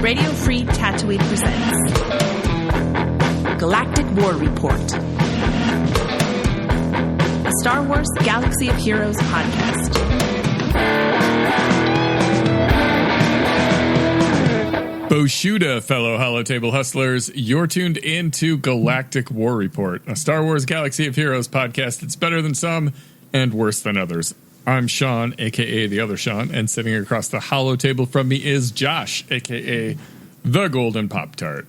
Radio Free Tatooine presents Galactic War Report, a Star Wars Galaxy of Heroes podcast. Boshuda, fellow Holotable hustlers. You're tuned into Galactic War Report, a Star Wars Galaxy of Heroes podcast that's better than some and worse than others. I'm Sean, a.k.a. the other Sean, and sitting across the Holotable from me is Josh, a.k.a. the Golden Pop-Tart.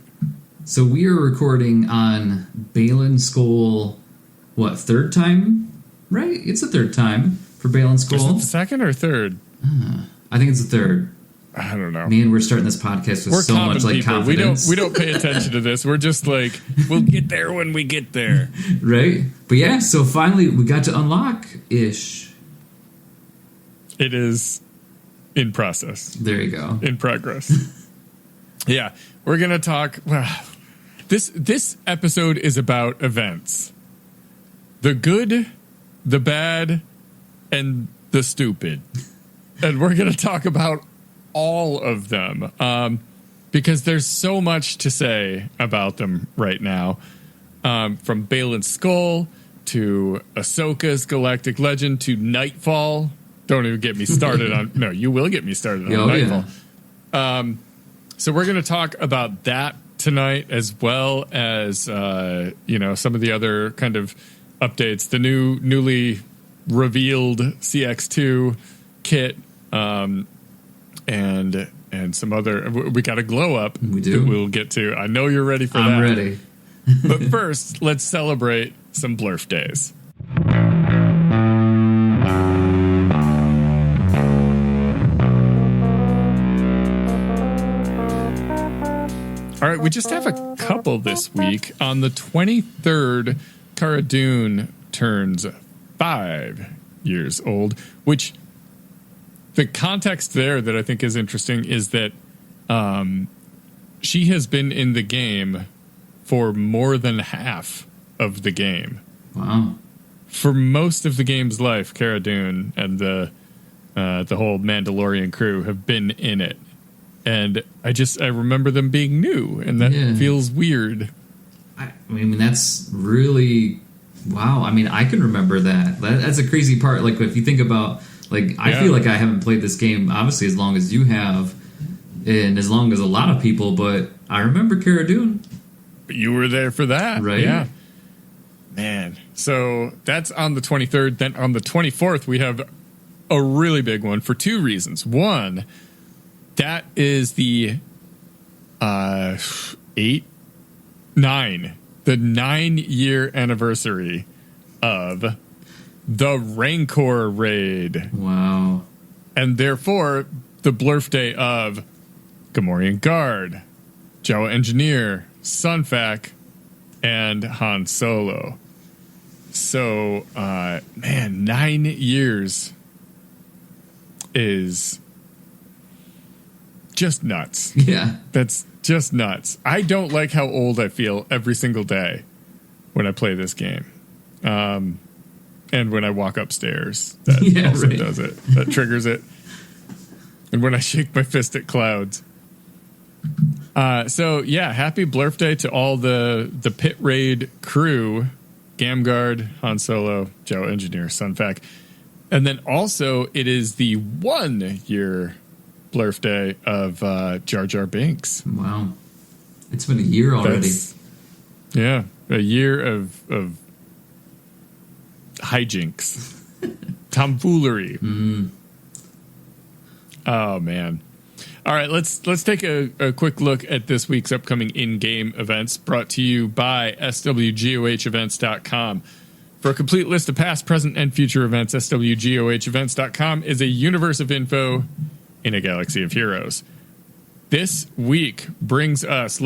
So we are recording on Baylan Skoll, third time? Right? It's the third time for Baylan Skoll. Is it the second or third? I think it's the third. I don't know. Man, we're starting this podcast with so much confidence. We don't pay attention to this. We're just like, we'll get there when we get there. Right? But yeah, so finally we got to unlock-ish. It is in process. There you go. In progress. Yeah. We're going to talk... Well, this episode is about events. The good, the bad, and the stupid. And we're going to talk about all of them because there's so much to say about them right now. From Baylan Skoll to Ahsoka's Galactic Legend to Knightfall. Don't even get me started on... No, you will get me started on Knightfall. Yeah. So we're going to talk about that tonight, as well as, some of the other kind of updates. The newly revealed CX2 kit, and some other... We got a glow up. We do. That we'll get to. I know you're ready for that. I'm ready. But first, let's celebrate some Blurf days. All right, we just have a couple this week. On the 23rd, Cara Dune turns 5 years old, which the context there that I think is interesting is that she has been in the game for more than half of the game. Wow. For most of the game's life, Cara Dune and the whole Mandalorian crew have been in it. And I remember them being new, and that feels weird. I mean, that's really... Wow, I mean, I can remember that. That's a crazy part. Like, if you think about... I feel like I haven't played this game, obviously, as long as you have, and as long as a lot of people, but I remember Cara Dune. But you were there for that. Right. Yeah. Man. So that's on the 23rd. Then on the 24th, we have a really big one for two reasons. One... That is the 9-year anniversary of the Rancor raid. Wow. And therefore, the Blurf day of Gamorrean Guard, Jawa Engineer, Sunfac, and Han Solo. So, 9 years is... just nuts. Yeah. That's just nuts. I don't like how old I feel every single day when I play this game. And when I walk upstairs, that also does it. That triggers it. And when I shake my fist at clouds. Happy Blurf Day to all the Pit Raid crew. Gamguard, Han Solo, Jawa Engineer, Sunfac. And then also, it is the 1 year Blurf Day of Jar Jar Binks. Wow. It's been a year already. A year of hijinks. Tomfoolery. Mm-hmm. Oh, man. All right, let's take a quick look at this week's upcoming in-game events, brought to you by SWGoH events.com. For a complete list of past, present, and future events, SWGoH events.com is a universe of info in a galaxy of heroes. This week brings us,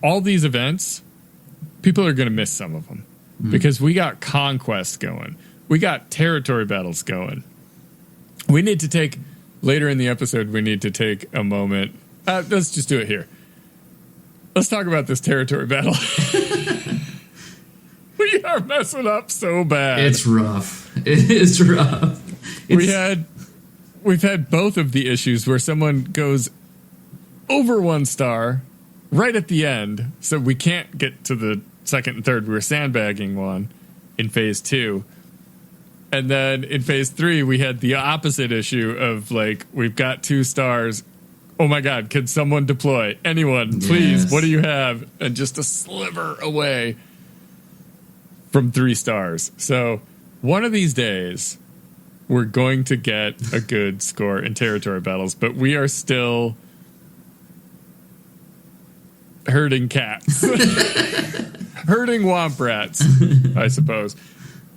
all these events, people are going to miss some of them because we got conquest going. We got territory battles going. We need to take, later in the episode, a moment. Let's just do it here. Let's talk about this territory battle. We are messing up so bad. It's rough. It is rough. We've had both of the issues where someone goes over 1 star right at the end. So we can't get to the second and third. We were sandbagging one in phase 2. And then in phase 3, we had the opposite issue of like, we've got 2 stars. Oh my God, can someone deploy? Anyone, please, Yes. what do you have? And just a sliver away from 3 stars. So one of these days, we're going to get a good score in territory battles, but we are still herding cats. Herding womp rats, I suppose.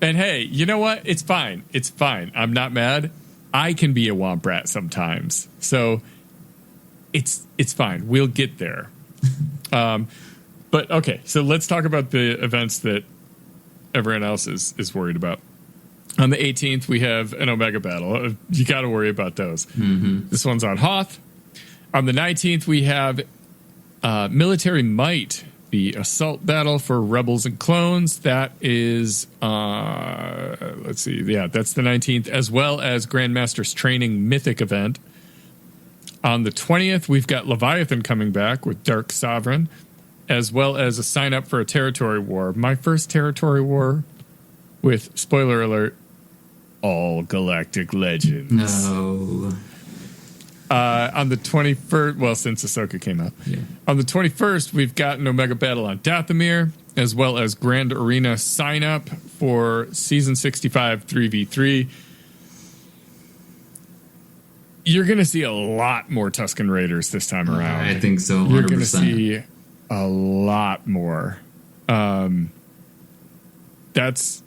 And hey, you know what? It's fine. It's fine. I'm not mad. I can be a womp rat sometimes. So it's fine. We'll get there. But okay, so let's talk about the events that everyone else is worried about. On the 18th, we have an Omega battle. You got to worry about those. Mm-hmm. This one's on Hoth. On the 19th, we have Military Might, the assault battle for rebels and clones. That is, let's see, yeah, that's the 19th, as well as Grandmaster's Training Mythic event. On the 20th, we've got Leviathan coming back with Dark Sovereign, as well as a sign up for a territory war. My first territory war with, spoiler alert, all Galactic Legends. No. On the 21st, well, since Ahsoka came out. Yeah. On the 21st, we've got an Omega battle on Dathomir, as well as Grand Arena sign up for Season 65 3v3. You're going to see a lot more Tusken Raiders this time around. I think so, 100%. You're going to see a lot more. That's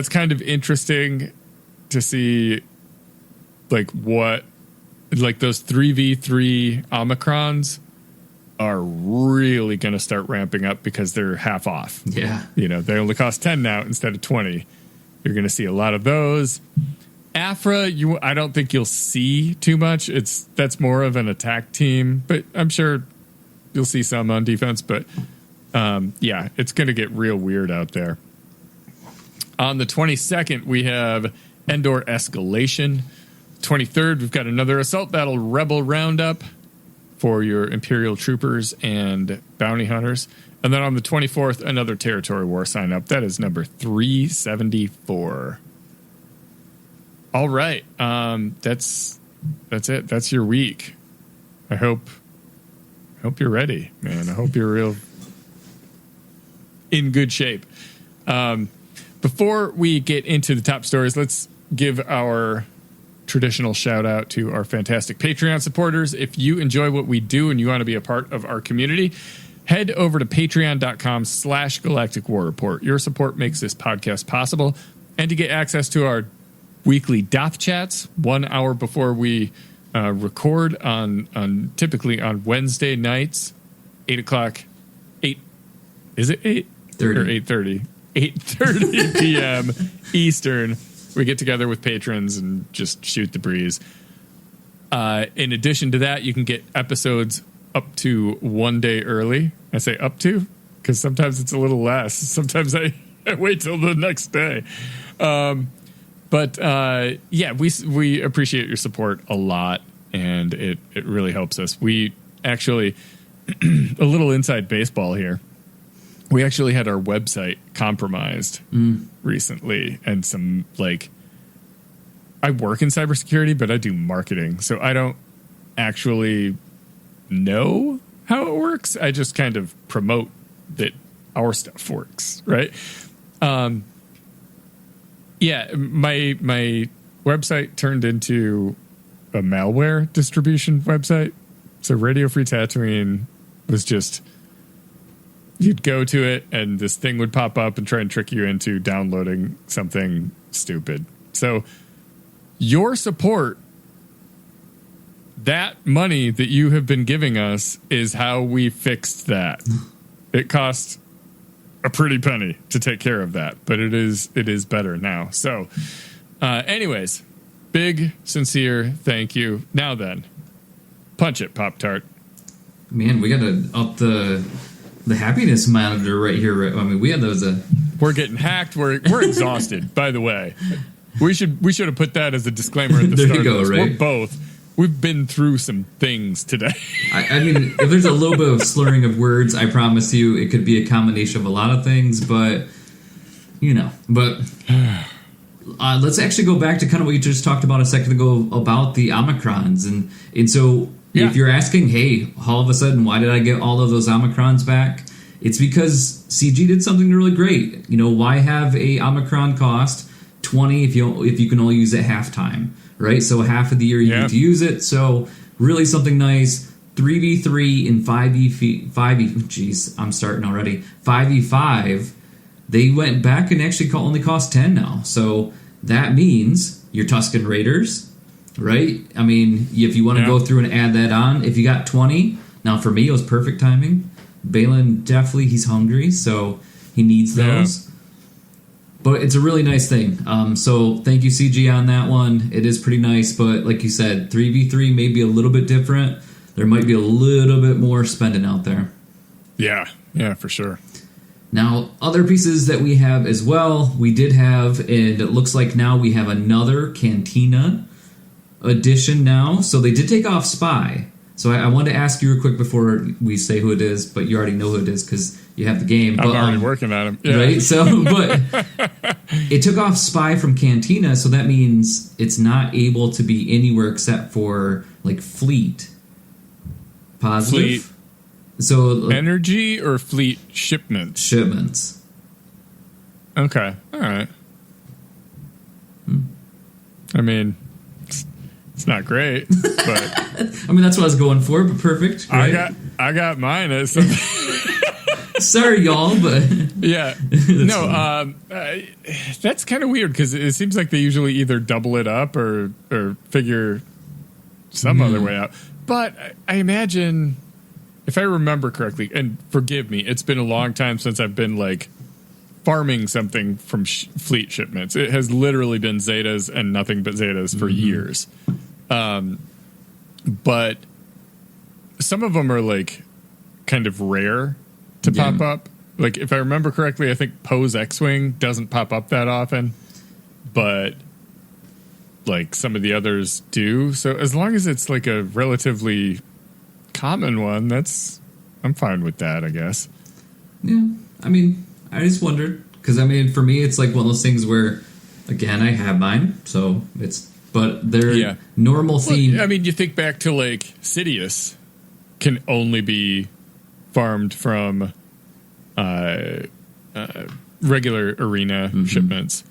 kind of interesting to see, like, what, like, those 3v3 Omicrons are really going to start ramping up because they're half off. Yeah. You know, they only cost 10 now instead of 20. You're going to see a lot of those. Afra, I don't think you'll see too much. That's more of an attack team, but I'm sure you'll see some on defense. But yeah, it's going to get real weird out there. On the 22nd, we have Endor Escalation. 23rd, we've got another Assault Battle Rebel Roundup for your Imperial Troopers and Bounty Hunters. And then on the 24th, another Territory War sign up. That is number 374. All right. That's it. That's your week. I hope you're ready, man. I hope you're real in good shape. Before we get into the top stories, let's give our traditional shout out to our fantastic Patreon supporters. If you enjoy what we do and you want to be a part of our community, head over to patreon.com/Galactic War Report. Your support makes this podcast possible. And to get access to our weekly Doth chats 1 hour before we record on typically on Wednesday nights, 8 o'clock, 8, is it 8? 30. Or 8:30? 8:30 p.m. Eastern. We get together with patrons and just shoot the breeze. In addition to that, you can get episodes up to 1 day early. I say up to because sometimes it's a little less. Sometimes I wait till the next day. But yeah, we appreciate your support a lot, and it really helps us. We actually, a little inside baseball here, we actually had our website compromised recently, and some, like, I work in cybersecurity, but I do marketing, so I don't actually know how it works. I just kind of promote that our stuff works, right? Yeah, my website turned into a malware distribution website. So Radio Free Tatooine was just, you'd go to it and this thing would pop up and try and trick you into downloading something stupid. So your support, that money that you have been giving us, is how we fixed that. It cost a pretty penny to take care of that, but it is better now. So anyways, big sincere thank you. Now then, punch it, Pop-Tart. Man, we gotta up the happiness monitor right here. Right? I mean, we had those. We're getting hacked. We're exhausted. By the way, we should have put that as a disclaimer at the There start. you go, of this. right? We're both we've been through some things today. I mean, if there's a little bit of slurring of words, I promise you it could be a combination of a lot of things, but, let's actually go back to kind of what you just talked about a second ago about the Omicrons. And so if you're asking, hey, all of a sudden, why did I get all of those Omicrons back? It's because CG did something really great. Why have a Omicron cost 20 if you can only use it halftime, right? So half of the year you get to use it. So really something nice. 3v3 and 5v5, they went back and actually only cost 10 now. So that means your Tusken Raiders, right? I mean, if you want to go through and add that on, if you got 20, now for me it was perfect timing. Baylan, definitely, he's hungry, so he needs those. But it's a really nice thing. So thank you, CG, on that one. It is pretty nice, but like you said, 3v3 may be a little bit different. There might be a little bit more spending out there. Yeah, for sure. Now, other pieces that we have as well, we did have, and it looks like now we have another Cantina edition now. So they did take off Spy. So I wanted to ask you real quick before we say who it is, but you already know who it is because you have the game. I'm already working on him. Yeah. Right? So, but it took off Spy from Cantina, so that means it's not able to be anywhere except for, like, Fleet. Positive? Fleet. So energy or fleet shipments? Shipments. Okay. All right. I mean, it's not great, but I mean that's what I was going for. But perfect. Right? I got mine as sorry, y'all, but yeah, no. That's kind of weird because it seems like they usually either double it up or figure some other way out. But I imagine, if I remember correctly, and forgive me, it's been a long time since I've been like farming something from fleet shipments. It has literally been Zetas and nothing but Zetas for years. But some of them are like kind of rare to pop up. Like if I remember correctly, I think Poe's X-Wing doesn't pop up that often, but like some of the others do. So as long as it's like a relatively common one, I'm fine with that, I guess. Yeah, I mean, I just wondered because I mean, for me, it's like one of those things where, again, I have mine, so but they're normal theme. Well, I mean, you think back to like Sidious can only be farmed from regular arena shipments.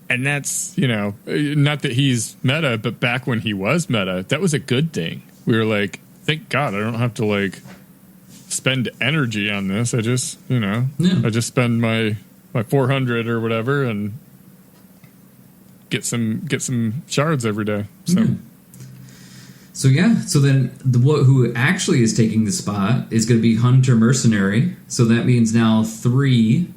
And that's, not that he's meta, but back when he was meta, that was a good thing. We were like, thank God I don't have to like spend energy on this. I just, I just spend my 400 or whatever and get some shards every day. So. So then who actually is taking the spot is going to be Hunter Mercenary. So that means now 3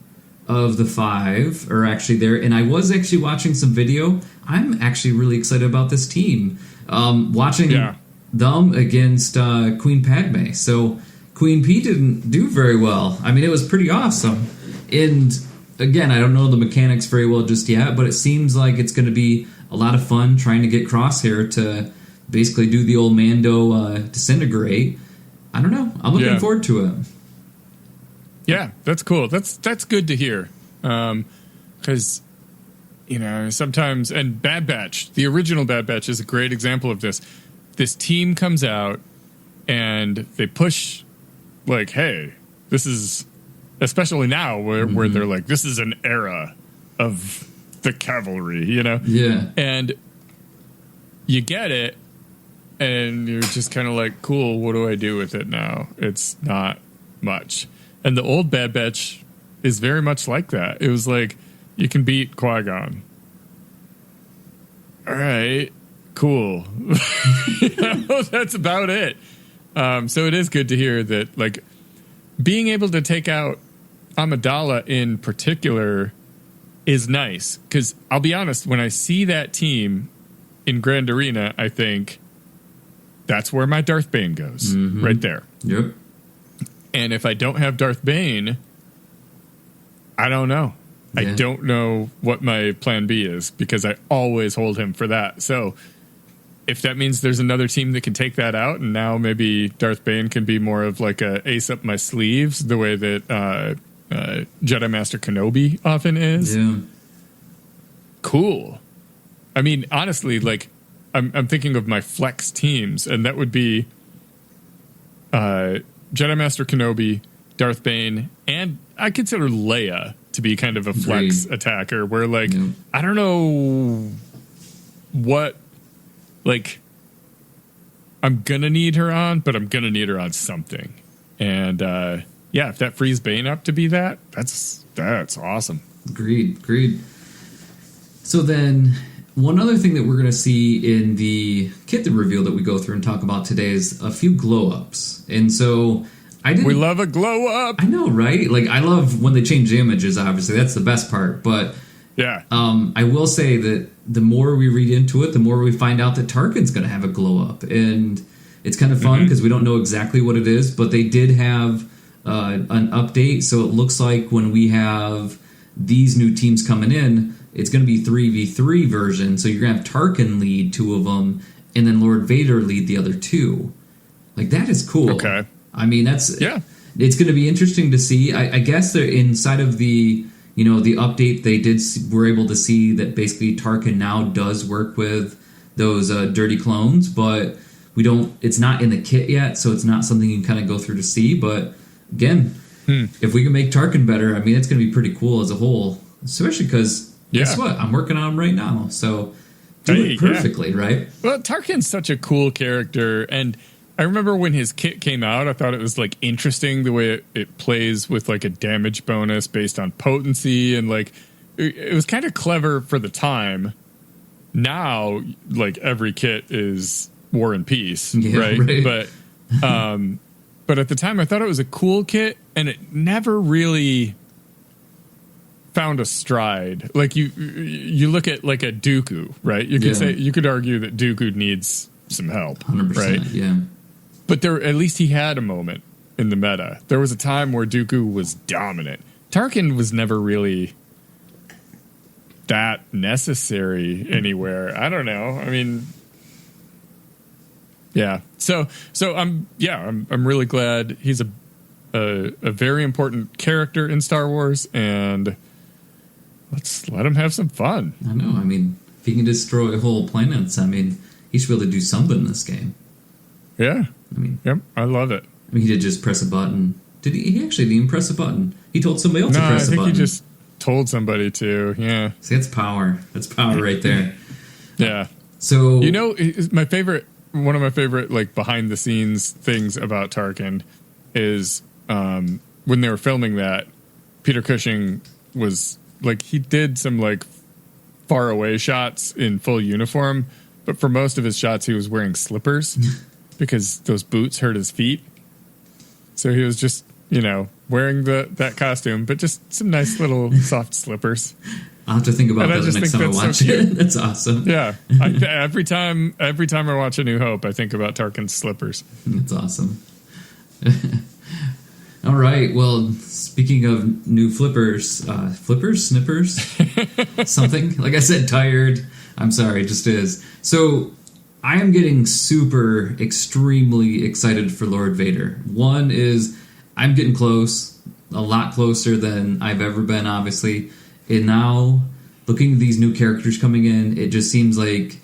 of the 5 are actually there. And I was actually watching some video. I'm actually really excited about this team. Watching them against Queen Padme. So Queen P didn't do very well. I mean, it was pretty awesome. And again, I don't know the mechanics very well just yet, but it seems like it's going to be a lot of fun trying to get Crosshair to basically do the old Mando disintegrate. I don't know. I'm looking forward to it. Yeah, that's cool. That's good to hear. Because, sometimes, and Bad Batch, the original Bad Batch is a great example of this. This team comes out and they push, like, hey, this is, especially now where they're like, this is an era of the cavalry, Yeah. And you get it, and you're just kind of like, cool, what do I do with it now? It's not much. And the old Bad Batch is very much like that. It was like, you can beat Qui-Gon. All right, cool. That's about it. So it is good to hear that, like, being able to take out Amidala in particular is nice. Because I'll be honest, when I see that team in Grand Arena, I think that's where my Darth Bane goes. Right there. Yep. And if I don't have Darth Bane, I don't know. Yeah. I don't know what my plan B is because I always hold him for that. So if that means there's another team that can take that out, and now maybe Darth Bane can be more of like a ace up my sleeves, the way that Jedi Master Kenobi often is. Yeah. Cool. I mean, honestly, like I'm thinking of my flex teams, and that would be Jedi Master Kenobi, Darth Bane, and I consider Leia to be kind of a flex attacker, where like I don't know what, like, I'm gonna need her on, but I'm gonna need her on something. And if that frees Bane up to be that, that's awesome. Agreed. So then, one other thing that we're gonna see in the kit reveal that we go through and talk about today is a few glow ups. And so we love a glow up. I know, right? Like, I love when they change the images. Obviously, that's the best part. But yeah, I will say that the more we read into it, the more we find out that Tarkin's going to have a glow up, and it's kind of fun because we don't know exactly what it is. But they did have an update, so it looks like when we have these new teams coming in, it's going to be 3v3 version. So you're going to have Tarkin lead 2 of them, and then Lord Vader lead the other 2. Like, that is cool. Okay. I mean, it's going to be interesting to see. I guess they're inside of the update. They were able to see that basically Tarkin now does work with those dirty clones, but it's not in the kit yet, so it's not something you can kind of go through to see. But again, if we can make Tarkin better, I mean, it's going to be pretty cool as a whole, especially because guess what? I'm working on him right now, so do it perfectly, right? Well, Tarkin's such a cool character, and I remember when his kit came out, I thought it was like interesting the way it plays with like a damage bonus based on potency, and like it was kind of clever for the time. Now, like, every kit is War and Peace, right? But at the time, I thought it was a cool kit, and it never really found a stride. Like you look at like a Dooku, right? You could argue that Dooku needs some help, 100%, right? Yeah. But at least he had a moment in the meta. There was a time where Dooku was dominant. Tarkin was never really that necessary anywhere. I don't know. I mean, yeah. So I'm really glad he's a very important character in Star Wars, and let's let him have some fun. I know. I mean, if he can destroy whole planets, I mean, he should be able to do something in this game. Yeah. I mean, yep, I love it. I mean, he did just press a button. Did he? He actually didn't even press a button. He told somebody else to press a button. I think he just told somebody to. Yeah. See, that's power. That's power right there. Yeah. So one of my favorite like behind the scenes things about Tarkin is when they were filming that, Peter Cushing was like, he did some like far away shots in full uniform, but for most of his shots he was wearing slippers. Because those boots hurt his feet. So he was just, wearing that costume, but just some nice little soft slippers. I'll have to think about that the next time I watch it. That's awesome. Yeah. Every time I watch A New Hope, I think about Tarkin's slippers. That's awesome. All right. Well, speaking of new snippers, something. Like I said, tired. I'm sorry, it just is. So I am getting extremely excited for Lord Vader. One is I'm getting close, a lot closer than I've ever been, obviously. And now, looking at these new characters coming in, it just seems like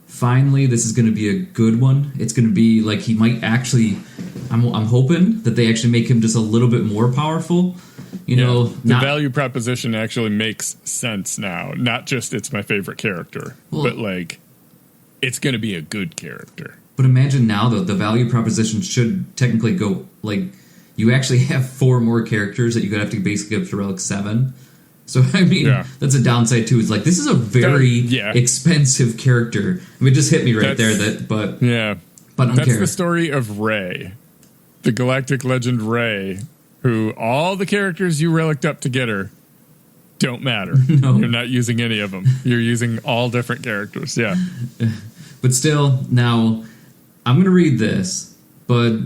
finally this is going to be a good one. It's going to be like he might actually, I'm hoping that they actually make him just a little bit more powerful. The value proposition actually makes sense now. Not just it's my favorite character, but like, it's going to be a good character. But imagine now, though, the value proposition should technically go, like, you actually have 4 more characters that you're going to have to basically up to Relic 7. So, I mean, that's a downside, too. It's like, this is a very expensive character. I mean, it just hit me right there. But I don't care. That's the story of Rey, the Galactic legend Rey, who all the characters you relicked up to get her don't matter. No. You're not using any of them. You're using all different characters. Yeah. But still, now, I'm going to read this, but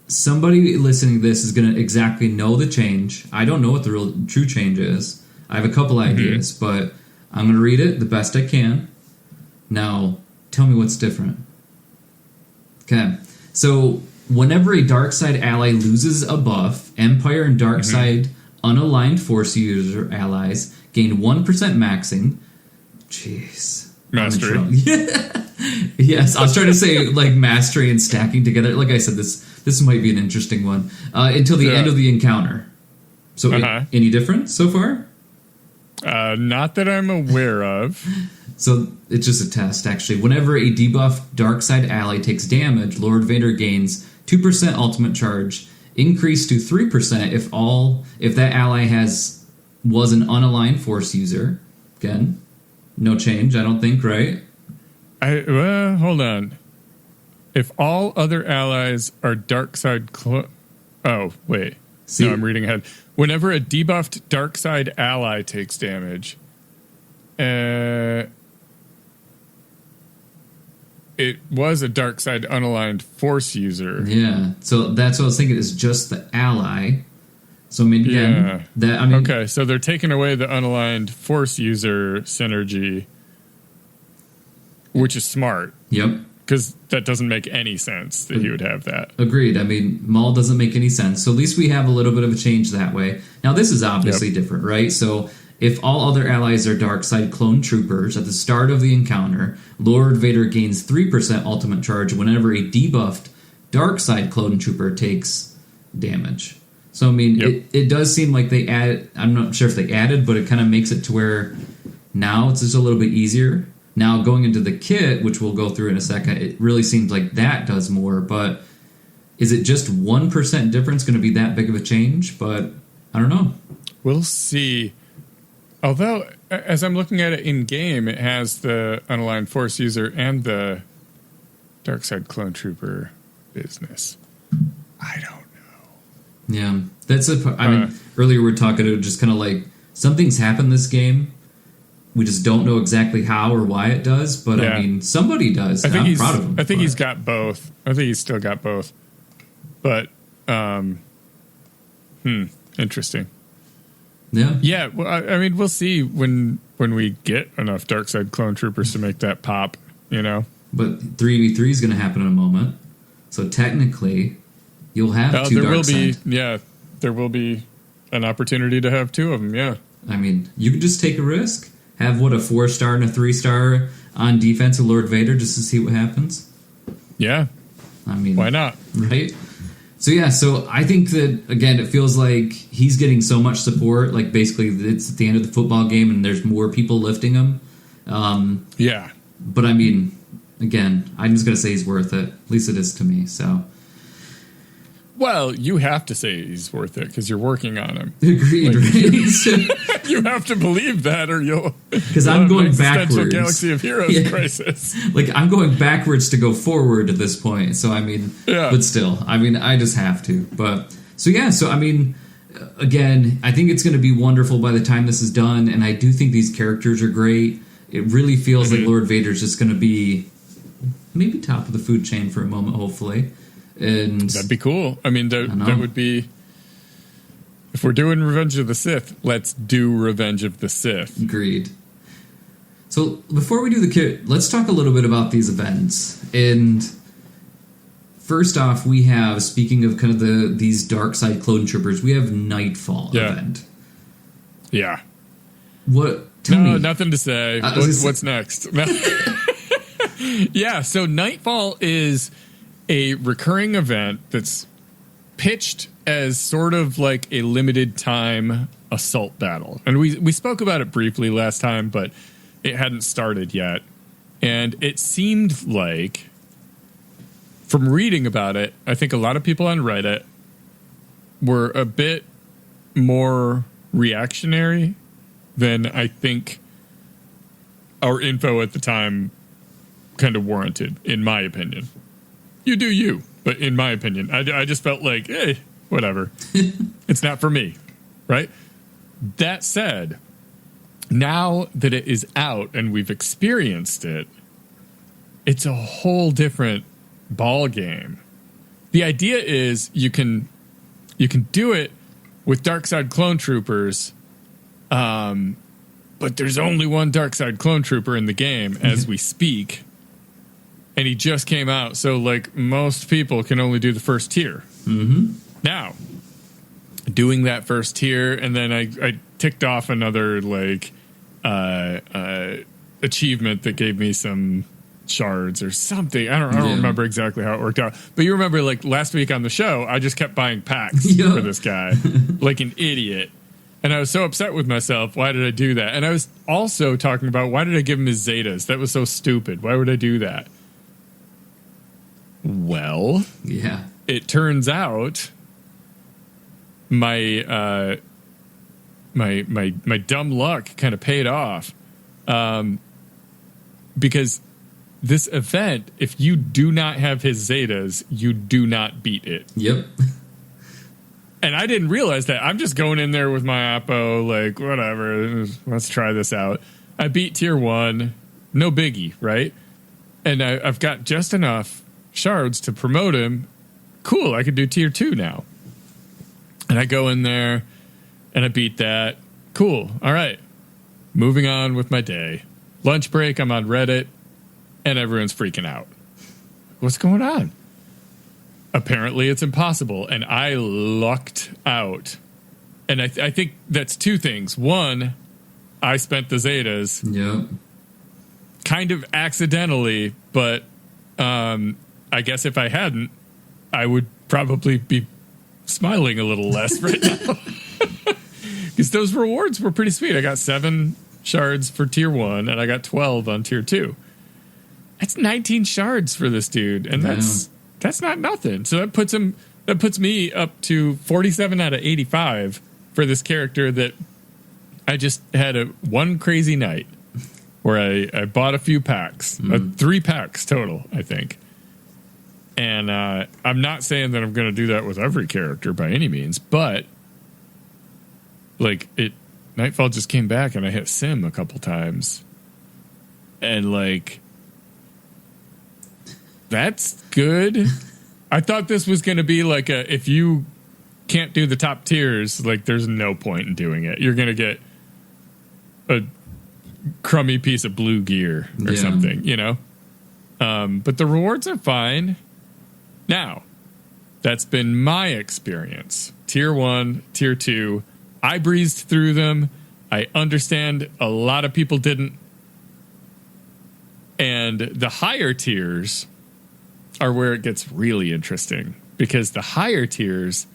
somebody listening to this is going to exactly know the change. I don't know what the true change is. I have a couple ideas, but I'm going to read it the best I can. Now, tell me what's different. Okay. So whenever a dark side ally loses a buff, Empire and dark side unaligned force user allies gain 1% maxing. Jeez. Mastery. Yes, I was trying to say like mastery and stacking together. Like I said, this might be an interesting one. Until the end of the encounter. So any difference so far? Not that I'm aware of. So it's just a test, actually. Whenever a debuffed dark side ally takes damage, Lord Vader gains 2% ultimate charge, increased to 3% if that ally was an unaligned force user. Again, no change, I don't think, right? Hold on. If all other allies are dark side oh, wait. See, no, I'm reading ahead. Whenever a debuffed dark side ally takes damage, it was a dark side unaligned force user. Yeah, so that's what I was thinking. Is just the ally. So I mean, again, okay. So they're taking away the unaligned force user synergy, which is smart. Yep. Because that doesn't make any sense that he would have that. Agreed. I mean, Maul doesn't make any sense. So at least we have a little bit of a change that way. Now, this is obviously different, right? So if all other allies are dark side clone troopers at the start of the encounter, Lord Vader gains 3% ultimate charge whenever a debuffed dark side clone trooper takes damage. So, I mean, it does seem like they added... I'm not sure if they added, but it kind of makes it to where now it's just a little bit easier. Now, going into the kit, which we'll go through in a second, it really seems like that does more, but is it just 1% difference going to be that big of a change? But I don't know. We'll see. Although, as I'm looking at it in-game, it has the unaligned force user and the dark side clone trooper business. I don't know. Yeah. That's I mean, earlier we were talking, it was just kind of like, something's happened this game. We just don't know exactly how or why it does, but I mean, somebody does. I'm proud of him. I think he's got both. I think he's still got both. But, interesting. Yeah. Yeah, well, I mean, we'll see when we get enough dark side clone troopers to make that pop, you know? But 3v3 is going to happen in a moment. So technically, you'll have two dark side. There will be an opportunity to have two of them, yeah. I mean, you could just take a risk. Have, a 4-star and a 3-star on defense of Lord Vader just to see what happens? Yeah. I mean... why not? Right? So I think that, again, it feels like he's getting so much support. Like, basically, it's at the end of the football game and there's more people lifting him. Yeah. But, I mean, again, I'm just going to say he's worth it. At least it is to me, so... Well, you have to say he's worth it because you're working on him. Agreed, right? You have to believe that, or you'll... Because I'm going backwards. Galaxy of Heroes crisis. Like, I'm going backwards to go forward at this point. So, I mean... Yeah. But still, I mean, I just have to. But... So, I mean... Again, I think it's going to be wonderful by the time this is done. And I do think these characters are great. It really feels like Lord Vader's just going to be... Maybe top of the food chain for a moment, hopefully. And that'd be cool. I mean, that would be... If we're doing Revenge of the Sith, let's do Revenge of the Sith. Agreed. So before we do the kit, let's talk a little bit about these events. And first off, we have, speaking of kind of these dark side clone troopers, we have Knightfall event. Yeah. What? Tell me. Nothing to say. What's next? Yeah, so Knightfall is a recurring event that's pitched as sort of like a limited time assault battle. And we spoke about it briefly last time, but it hadn't started yet. And it seemed like, from reading about it, I think a lot of people on Reddit were a bit more reactionary than I think our info at the time kind of warranted, in my opinion. You do you, but in my opinion, I just felt like, hey, whatever. It's not for me, right? That said, now that it is out and we've experienced it, it's a whole different ball game. The idea is you can do it with Darkside clone troopers, but there's only one Darkside clone trooper in the game as we speak. and he just came out. So like most people can only do the first tier. Mm-hmm. Now, doing that first tier, and then I ticked off another like achievement that gave me some shards or something. I don't remember exactly how it worked out. But you remember like last week on the show, I just kept buying packs for this guy like an idiot. And I was so upset with myself. Why did I do that? And I was also talking about why did I give him his Zetas? That was so stupid. Why would I do that? Well, it turns out my dumb luck kind of paid off, because this event, if you do not have his Zetas, you do not beat it. Yep. And I didn't realize that. I'm just going in there with my Apo, like, whatever, let's try this out. I beat tier 1, no biggie, right? And I've got just enough shards to promote him. Cool, I could do tier 2 now. And I go in there, and I beat that. Cool, all right. Moving on with my day. Lunch break, I'm on Reddit, and everyone's freaking out. What's going on? Apparently it's impossible, and I lucked out. And I think that's two things. One, I spent the Zetas. Yep. Kind of accidentally, but I guess if I hadn't, I would probably be smiling a little less right now. Because those rewards were pretty sweet. I got 7 shards for tier 1, and I got 12 on tier 2. That's 19 shards for this dude, and that's not nothing. So that puts me up to 47 out of 85 for this character that I just had one crazy night where I bought a few packs, 3 packs total, I think. And I'm not saying that I'm going to do that with every character by any means, but like Knightfall just came back and I hit Sim a couple times, and like, that's good. I thought this was going to be like if you can't do the top tiers, like there's no point in doing it. You're going to get a crummy piece of blue gear or something, you know? But the rewards are fine. Now, that's been my experience. Tier 1, tier 2, I breezed through them. I understand a lot of people didn't. And the higher tiers are where it gets really interesting, because the higher tiers,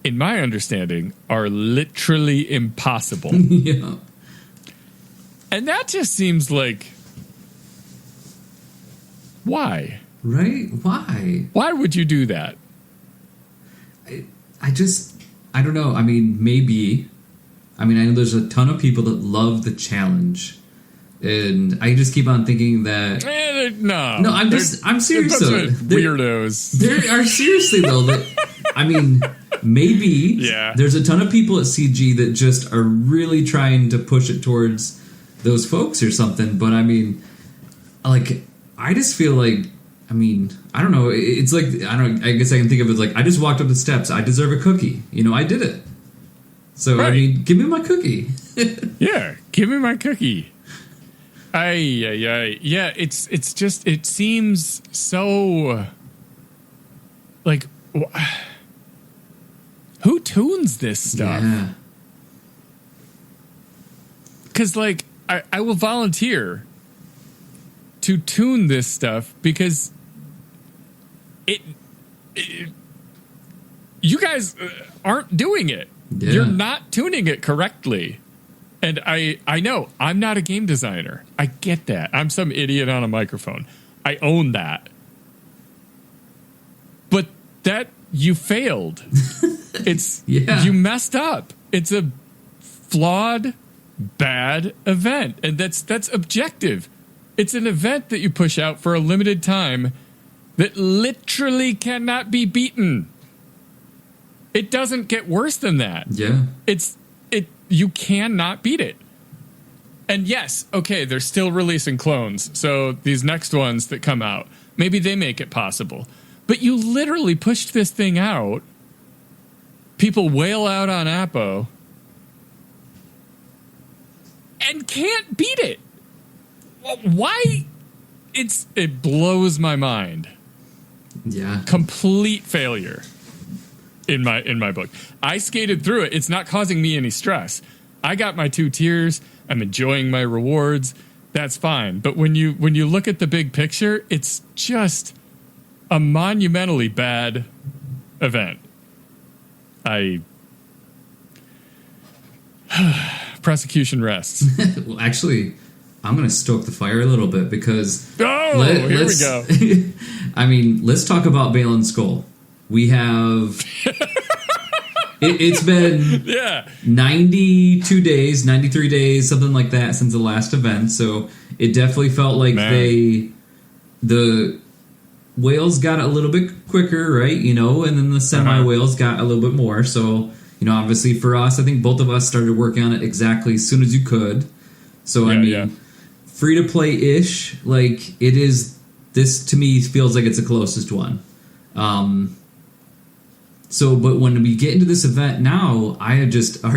in my understanding, are literally impossible. Yeah. And that just seems like, why? Right? Why? Why would you do that? I don't know. I mean, maybe. I mean, I know there's a ton of people that love the challenge. And I just keep on thinking that... No, I'm serious though. Weirdos. There are seriously though that, I mean, maybe there's a ton of people at CG that just are really trying to push it towards those folks or something. But I mean, like, I just feel like, I mean, I don't know. It's like, I guess I can think of it like, I just walked up the steps. I deserve a cookie. You know, I did it. So, right. I mean, give me my cookie. Yeah, give me my cookie. Yeah, it's just, it seems so, like, who tunes this stuff? Yeah. Because, like, I will volunteer to tune this stuff, because you guys aren't doing it. Yeah. You're not tuning it correctly. And I know, I'm not a game designer. I get that. I'm some idiot on a microphone. I own that. But that, you failed. You messed up. It's a flawed, bad event. And that's objective. It's an event that you push out for a limited time that literally cannot be beaten. It doesn't get worse than that. Yeah. You cannot beat it. And yes, okay, they're still releasing clones. So these next ones that come out, maybe they make it possible. But you literally pushed this thing out. People wail out on Apo and can't beat it. Why? it blows my mind. Yeah. Complete failure in my book. I skated through it. It's not causing me any stress. I got my 2 tiers. I'm enjoying my rewards. That's fine. But when you look at the big picture, it's just a monumentally bad event. Prosecution rests. Well, actually, I'm going to stoke the fire a little bit because... here we go. I mean, let's talk about Baylan Skoll. We have... It's been 92 days, 93 days, something like that since the last event. So it definitely felt like the whales got a little bit quicker, right? You know, and then the semi-whales got a little bit more. So, you know, obviously for us, I think both of us started working on it exactly as soon as you could. So, I mean, free to play-ish, like it is, this to me feels like it's the closest one. So, but when we get into this event now, our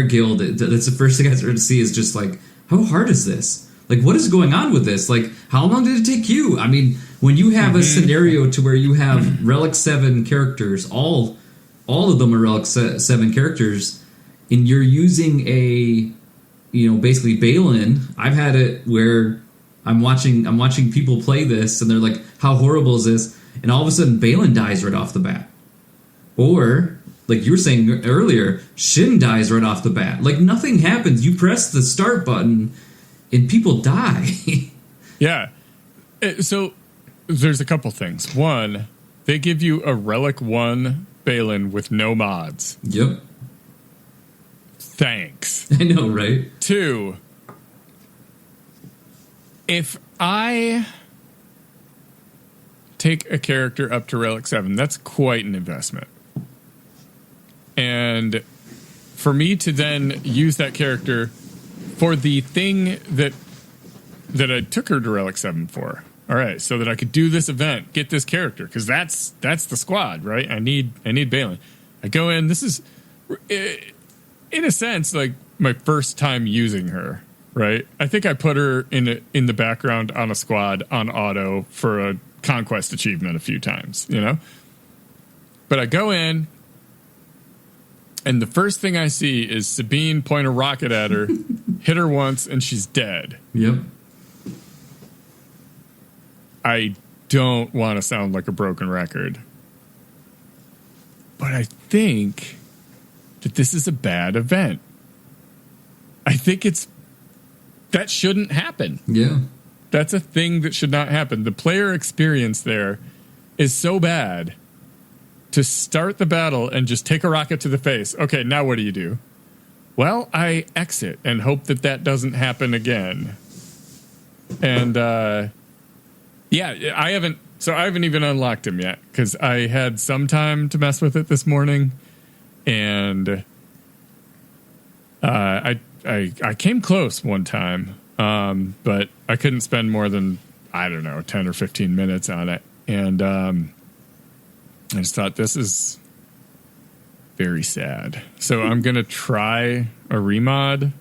guild, that's the first thing I started to see is just like, how hard is this? Like, what is going on with this? Like, how long did it take you? I mean, when you have a scenario to where you have Relic 7 characters, all of them are Relic 7 characters, and you're using basically Baylan. I've had it where I'm watching people play this, and they're like, how horrible is this? And all of a sudden, Baylan dies right off the bat. Or, like you were saying earlier, Shin dies right off the bat. Like, nothing happens. You press the start button, and people die. Yeah. So, there's a couple things. One, they give you a Relic 1 Baylan with no mods. Yep. Thanks. I know, right? 2, if I take a character up to Relic 7, that's quite an investment. And for me to then use that character for the thing that I took her to Relic 7 for. All right, so that I could do this event, get this character, because that's the squad, right? I need Baylan. I go in. This is, in a sense, like my first time using her, right? I think I put her in the background on a squad on auto for a conquest achievement a few times, you know? But I go in, and the first thing I see is Sabine point a rocket at her, hit her once, and she's dead. Yep. I don't want to sound like a broken record, but I think that this is a bad event. I think that shouldn't happen. Yeah. That's a thing that should not happen. The player experience there is so bad to start the battle and just take a rocket to the face. Okay, now what do? Well, I exit and hope that doesn't happen again. And, I haven't even unlocked him yet because I had some time to mess with it this morning. And I came close one time, but I couldn't spend more than, 10 or 15 minutes on it. And I just thought, this is very sad. So I'm going to try a remod.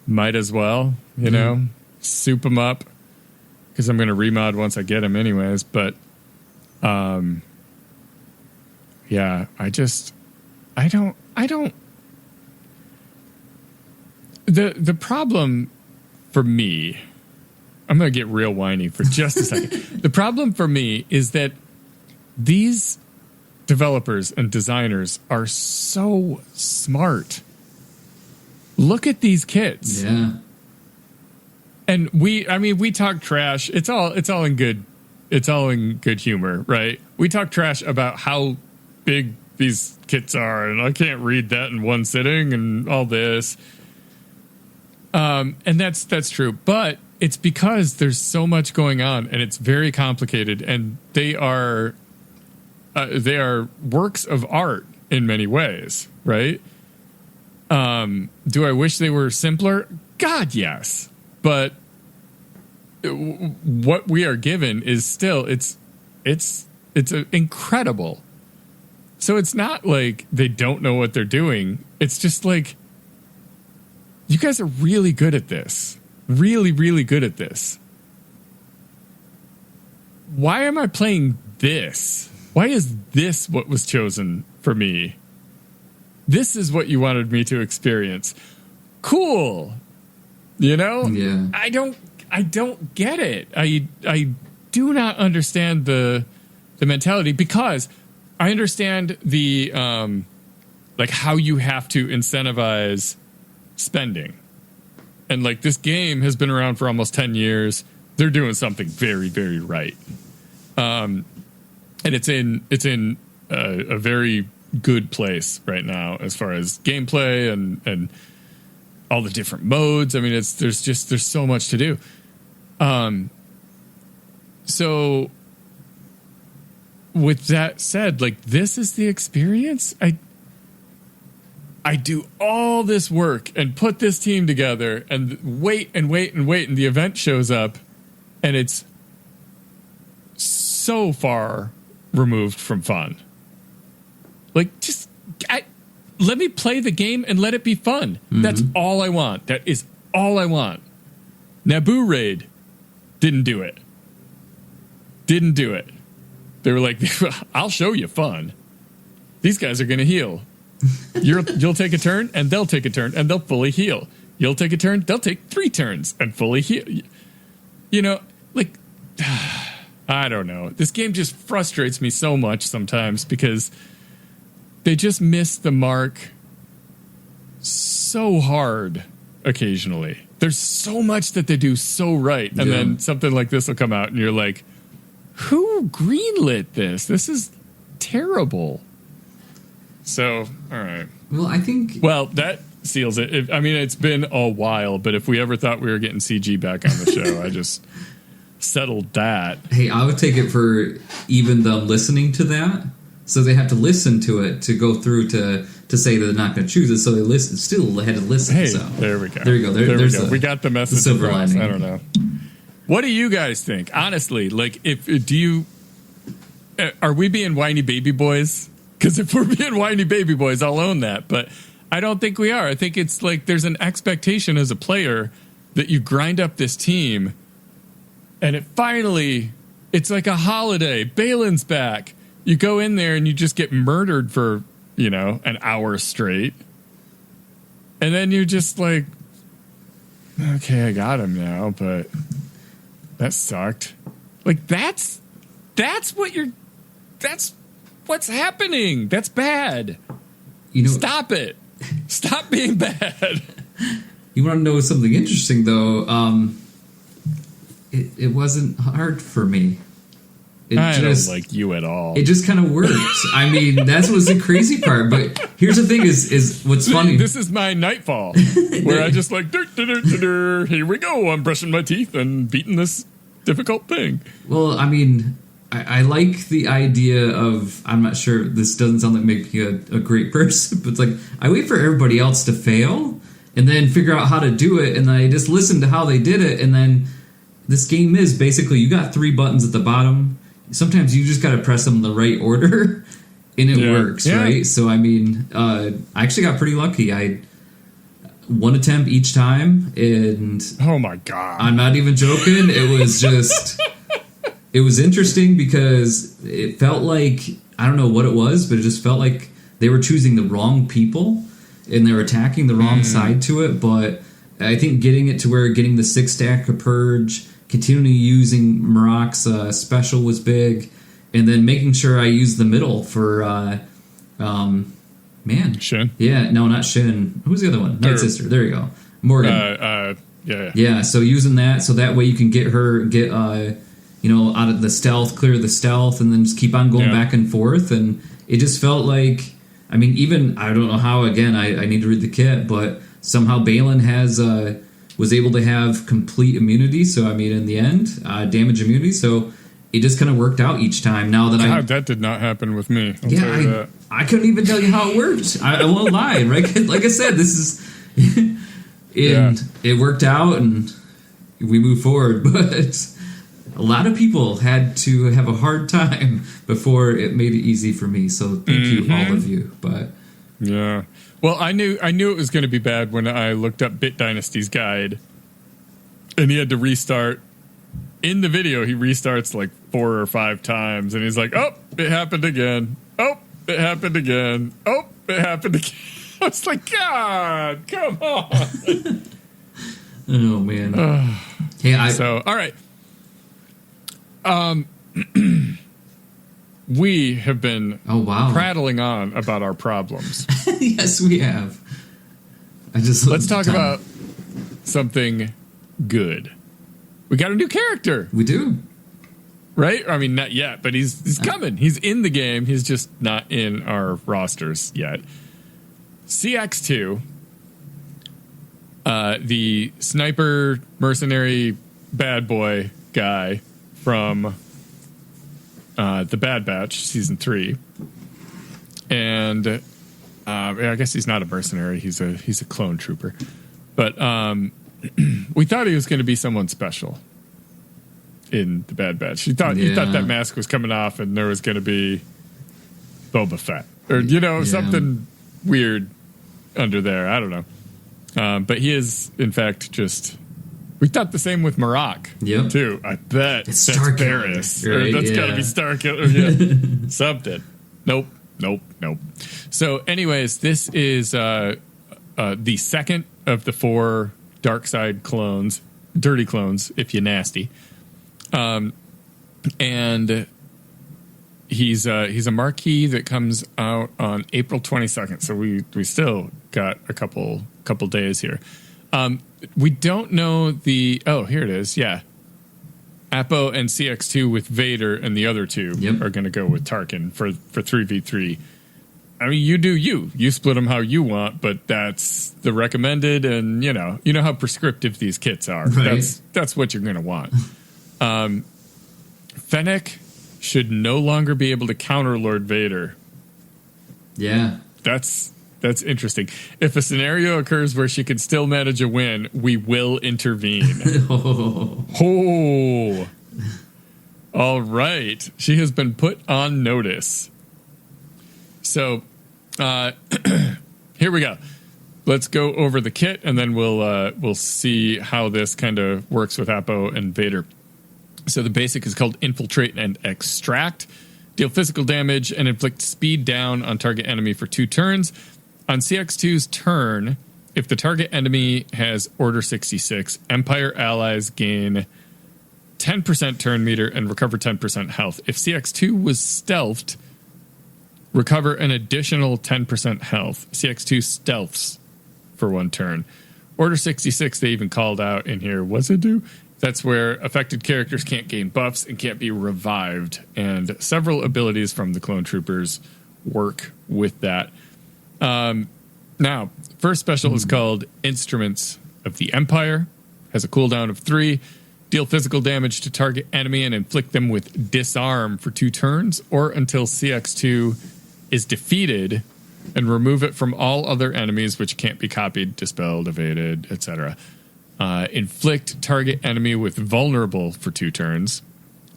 Might as well, you know, soup them up. Because I'm going to remod once I get him anyways. But, I don't. The problem for me, I'm going to get real whiny for just a second. The problem for me is that these developers and designers are so smart. Look at these kids. Yeah. And we talk trash. It's all in good humor, right? We talk trash about how big these kits are, and I can't read that in one sitting and all this. And that's true, but it's because there's so much going on and it's very complicated, and they are works of art in many ways, right? Do I wish they were simpler? God, yes. But what we are given is still it's incredible. So it's not like they don't know what they're doing. It's just like, you guys are really good at this. Really, really good at this. why am I playing this? Why is this what was chosen for me? This is what you wanted me to experience. Cool. You know? Yeah. I don't get it. I do not understand the mentality, because I understand the like how you have to incentivize spending. And like, this game has been around for almost 10 years. They're doing something very, very right. And it's in a very good place right now as far as gameplay and all the different modes. I mean, there's so much to do. So with that said, like, this is the experience. I do all this work and put this team together and wait, and the event shows up, and it's so far removed from fun. Like, just let me play the game and let it be fun. Mm-hmm. That's all I want. That is all I want. Naboo Raid didn't do it. They were like, I'll show you fun. These guys are going to heal. You'll take a turn, and they'll take a turn, and they'll fully heal. You'll take a turn, they'll take 3 turns and fully heal. You know, like, I don't know. This game just frustrates me so much sometimes, because they just miss the mark so hard occasionally. There's so much that they do so right, and then something like this will come out, and you're like, who greenlit this? This is terrible. So, all right. Well, I think... Well, that seals it. I mean, it's been a while, but if we ever thought we were getting CG back on the show, I just settled that. Hey, I would take it for even them listening to that. So they have to listen to it to go through to say that they're not going to choose it. So they still had to listen. Hey, so. There we go. There you go. There we go. We got the message silver across. lining. I don't know. What do you guys think? Honestly, like, are we being whiny baby boys? Because if we're being whiny baby boys, I'll own that. But I don't think we are. I think it's like there's an expectation as a player that you grind up this team, and it's like a holiday. Baylan's back. You go in there and you just get murdered for, an hour straight. And then you're just like, okay, I got him now, but that sucked. Like, that's what's happening. That's bad. Stop it. Stop being bad. You want to know something interesting, though? It wasn't hard for me. I don't like you at all. It just kind of worked. I mean, that's what's the crazy part. But here's the thing: is what's funny. This is my Knightfall, where I just like, here we go. I'm brushing my teeth and beating this difficult thing. Well, I mean, I like the idea of. I'm not sure. This doesn't sound like making a great person, but it's like I wait for everybody else to fail and then figure out how to do it, and then I just listen to how they did it, and then this game is basically you got 3 buttons at the bottom. Sometimes you just got to press them in the right order, and it works, right? So, I mean, I actually got pretty lucky. I one attempt each time, and... Oh, my God. I'm not even joking. It was just... It was interesting because it felt like... I don't know what it was, but it just felt like they were choosing the wrong people, and they were attacking the wrong side to it, but I think getting it to where getting the 6-stack of Purge... Continuing using Marok's special was big, and then making sure I used the middle for Shin. Yeah, no, not Shin. Who's the other one? Night Sister. There you go, Morgan. Yeah. So using that, so that way you can get her out of the stealth, clear the stealth, and then just keep on going back and forth. And it just felt like, I mean, even I don't know how. Again, I need to read the kit, but somehow Baylan has. Was able to have complete immunity, so I mean, in the end, damage immunity. So it just kind of worked out each time. Now that that did not happen with me. I'll tell you that. I couldn't even tell you how it worked. I won't lie, right? Like I said, this is, it worked out, and we moved forward. But a lot of people had to have a hard time before it made it easy for me. So thank you, all of you. But yeah. Well, I knew it was going to be bad when I looked up Bit Dynasty's guide, and he had to restart. In the video, he restarts like 4 or 5 times, and he's like, "Oh, it happened again. Oh, it happened again. Oh, it happened again." I was like, "God, come on." Oh man. Hey, all right. We have been prattling on about our problems. Yes, we have. Let's talk about something good. We got a new character. We do. Right? I mean, not yet, but he's coming. He's in the game. He's just not in our rosters yet. CX2, the sniper mercenary bad boy guy from The Bad Batch, Season 3. And I guess he's not a mercenary. He's a clone trooper. But we thought he was going to be someone special in The Bad Batch. He thought that mask was coming off and there was going to be Boba Fett. Or, something weird under there. I don't know. But he is, in fact, just... We thought the same with Marak, too. I bet it's that's Barris. Right? That's got to be Starkiller. Yeah. Something. Nope. So, anyways, this is the second of the 4 dark side clones, dirty clones, if you nasty. And he's a marquee that comes out on April 22nd. So we still got a couple days here. We don't know here it is. Yeah. Apo and CX2 with Vader and the other 2 are going to go with Tarkin for 3v3. I mean, you do you split them how you want, but that's the recommended. And you know how prescriptive these kits are. Right. That's what you're going to want. Fennec should no longer be able to counter Lord Vader. Yeah. That's interesting. If a scenario occurs where she can still manage a win, we will intervene. Oh. All right. She has been put on notice. So, here we go. Let's go over the kit, and then we'll see how this kind of works with Apo and Vader. So the basic is called Infiltrate and Extract. Deal physical damage and inflict speed down on target enemy for 2 turns. On CX2's turn, if the target enemy has Order 66, Empire allies gain 10% turn meter and recover 10% health. If CX2 was stealthed, recover an additional 10% health. CX2 stealths for 1 turn. Order 66, they even called out in here. What's it do? That's where affected characters can't gain buffs and can't be revived. And several abilities from the clone troopers work with that. Now, first special is called Instruments of the Empire. Has a cooldown of 3. Deal physical damage to target enemy and inflict them with disarm for 2 turns, or until CX2 is defeated, and remove it from all other enemies which can't be copied, dispelled, evaded, etc. Inflict target enemy with vulnerable for 2 turns.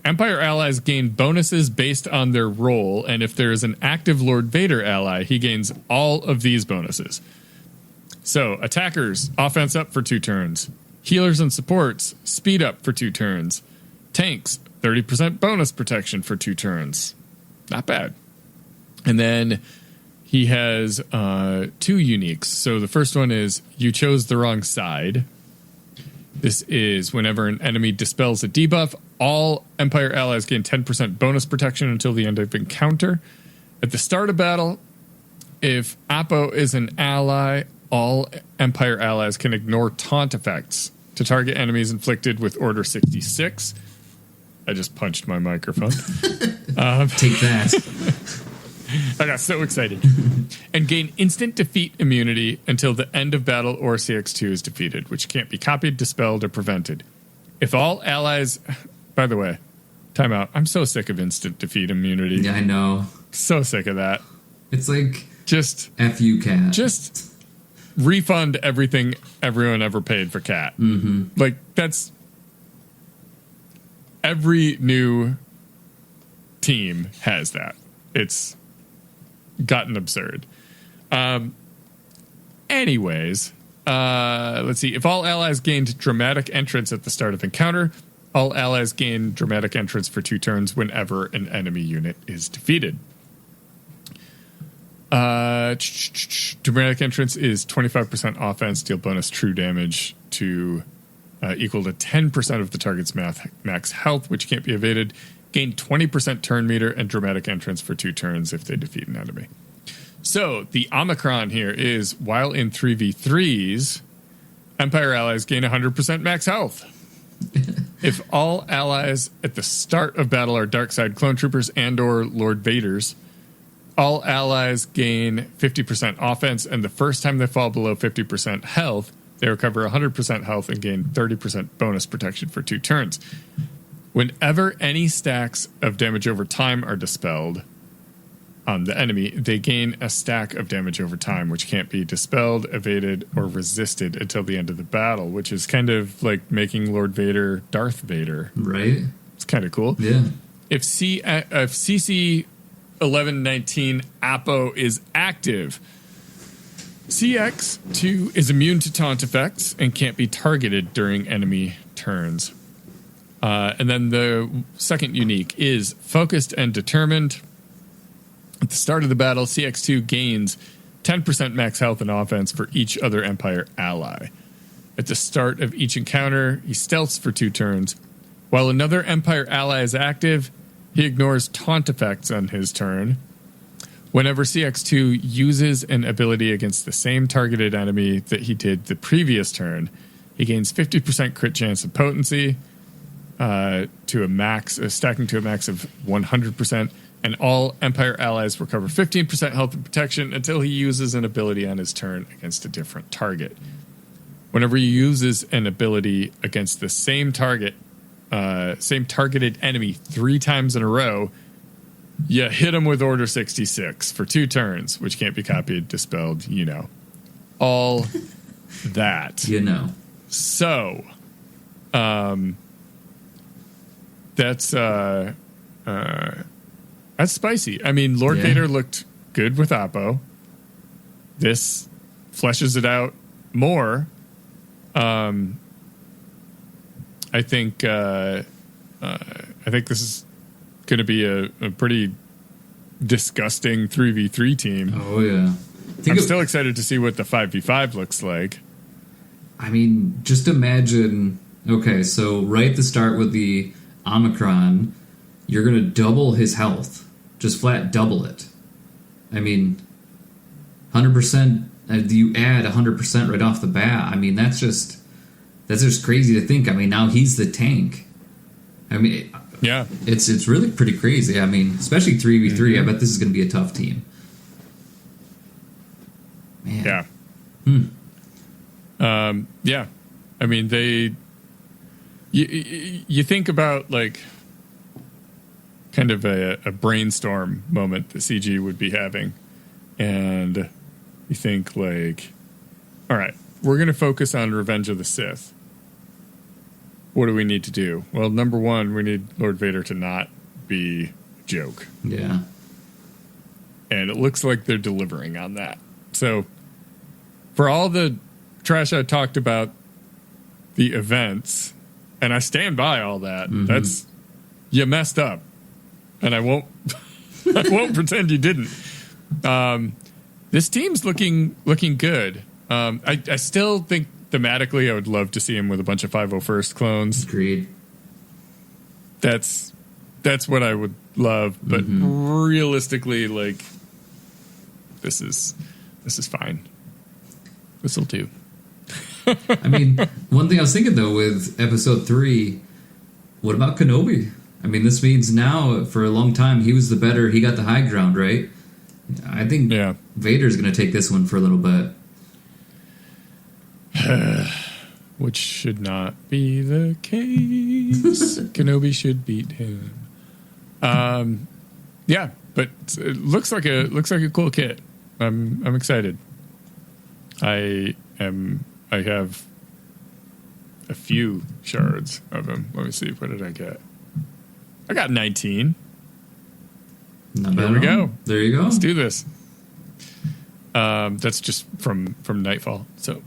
Empire allies gain bonuses based on their role, and if there is an active Lord Vader ally, he gains all of these bonuses. So, attackers, offense up for 2 turns. Healers and supports, speed up for 2 turns. Tanks, 30% bonus protection for 2 turns. Not bad. And then he has 2 uniques. So the first one is You Chose the Wrong Side. This is whenever an enemy dispels a debuff, all Empire allies gain 10% bonus protection until the end of encounter. At the start of battle, if Apo is an ally, all Empire allies can ignore taunt effects to target enemies inflicted with Order 66. I just punched my microphone. Take that. I got so excited. And gain instant defeat immunity until the end of battle or CX2 is defeated, which can't be copied, dispelled, or prevented. If all allies... By the way, time out. I'm so sick of instant defeat immunity. Yeah, I know. So sick of that. It's like... Just... F you, Cat. Just refund everything everyone ever paid for Cat. Mm-hmm. Like, that's... Every new team has that. It's gotten absurd. Anyways, let's see. If all allies gained dramatic entrance at the start of encounter, All allies gain dramatic entrance for 2 turns whenever an enemy unit is defeated. Dramatic entrance is 25% offense, deal bonus true damage to equal to 10% of the target's max health, which can't be evaded. Gain 20% turn meter and dramatic entrance for 2 turns if they defeat an enemy. So the Omicorn here is, while in 3v3s, Empire allies gain 100% max health. If all allies at the start of battle are Darkside clone troopers and or Lord Vaders, all allies gain 50% offense, and the first time they fall below 50% health, they recover 100% health and gain 30% bonus protection for 2 turns. Whenever any stacks of damage over time are dispelled on the enemy, they gain a stack of damage over time, which can't be dispelled, evaded, or resisted until the end of the battle, which is kind of like making Lord Vader Darth Vader. Right. It's kind of cool. Yeah. If CC 1119 Apo is active, CX2 is immune to taunt effects and can't be targeted during enemy turns. And then the second unique is Focused and Determined. At the start of the battle, CX2 gains 10% max health and offense for each other Empire ally. At the start of each encounter, he stealths for 2 turns. While another Empire ally is active, he ignores taunt effects on his turn. Whenever CX2 uses an ability against the same targeted enemy that he did the previous turn, he gains 50% crit chance of potency to a max, stacking to a max of 100%, and all Empire allies recover 15% health and protection until he uses an ability on his turn against a different target. Whenever he uses an ability against the same target, same targeted enemy 3 times in a row, you hit him with Order 66 for 2 turns, which can't be copied, dispelled, all that. So, that's spicy. I mean, Lord Vader looked good with Apo. This fleshes it out more. I think this is going to be a pretty disgusting 3v3 team. Oh, yeah. I'm still excited to see what the 5v5 looks like. I mean, just imagine... Okay, so right at the start with the Omicorn, you're going to double his health. Just flat double it. I mean, 100%... you add 100% right off the bat. I mean, that's just crazy to think. I mean, now he's the tank. I mean, yeah, it's really pretty crazy. I mean, especially 3v3. Mm-hmm. I bet this is going to be a tough team. Man. Yeah. Yeah. I mean, you think about like kind of a brainstorm moment that CG would be having, and you think like, all right, we're going to focus on Revenge of the Sith. What do we need to do? Well, number one, we need Lord Vader to not be a joke. Yeah. And it looks like they're delivering on that. So, for all the trash I talked about the events, and I stand by all that, that's, you messed up. And I won't pretend you didn't. This team's looking good. I still think thematically I would love to see him with a bunch of 501st clones. Agreed. That's what I would love, but realistically, like, this is fine. This'll do. I mean, one thing I was thinking though with episode 3, what about Kenobi? I mean, this means now for a long time he was the better, he got the high ground, right? I think Vader's going to take this one for a little bit. Which should not be the case. Kenobi should beat him. Yeah, but it looks like a cool kit. I'm excited. I have a few shards of him. Let me see. What did I get? I got 19. Not bad. There we go. There you go. Let's do this. That's just from Knightfall. So,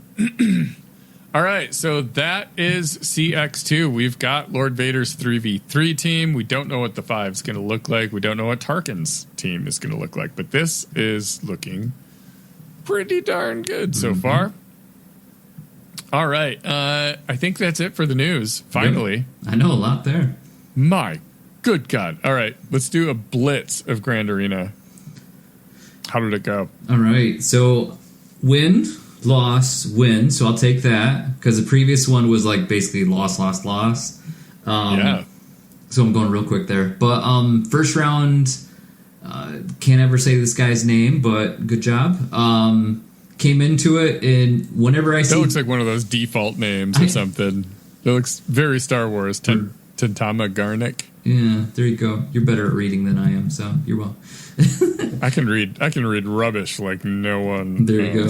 All right, so that is CX2. We've got Lord Vader's 3v3 team. We don't know what the 5's going to look like. We don't know what Tarkin's team is going to look like, but this is looking pretty darn good so far. All right, I think that's it for the news, finally. I know a lot there. My good God. All right, let's do a blitz of Grand Arena. How did it go? All right, so win, loss, win. So I'll take that because the previous one was like basically loss, loss, loss. Yeah. So I'm going real quick there. But first round, can't ever say this guy's name, but good job. Came into it, and whenever I see... That looks like one of those default names or something. It looks very Star Wars. Tantama Garnick. Yeah, there you go. You're better at reading than I am, so you're well. I can read rubbish like no one. There you go.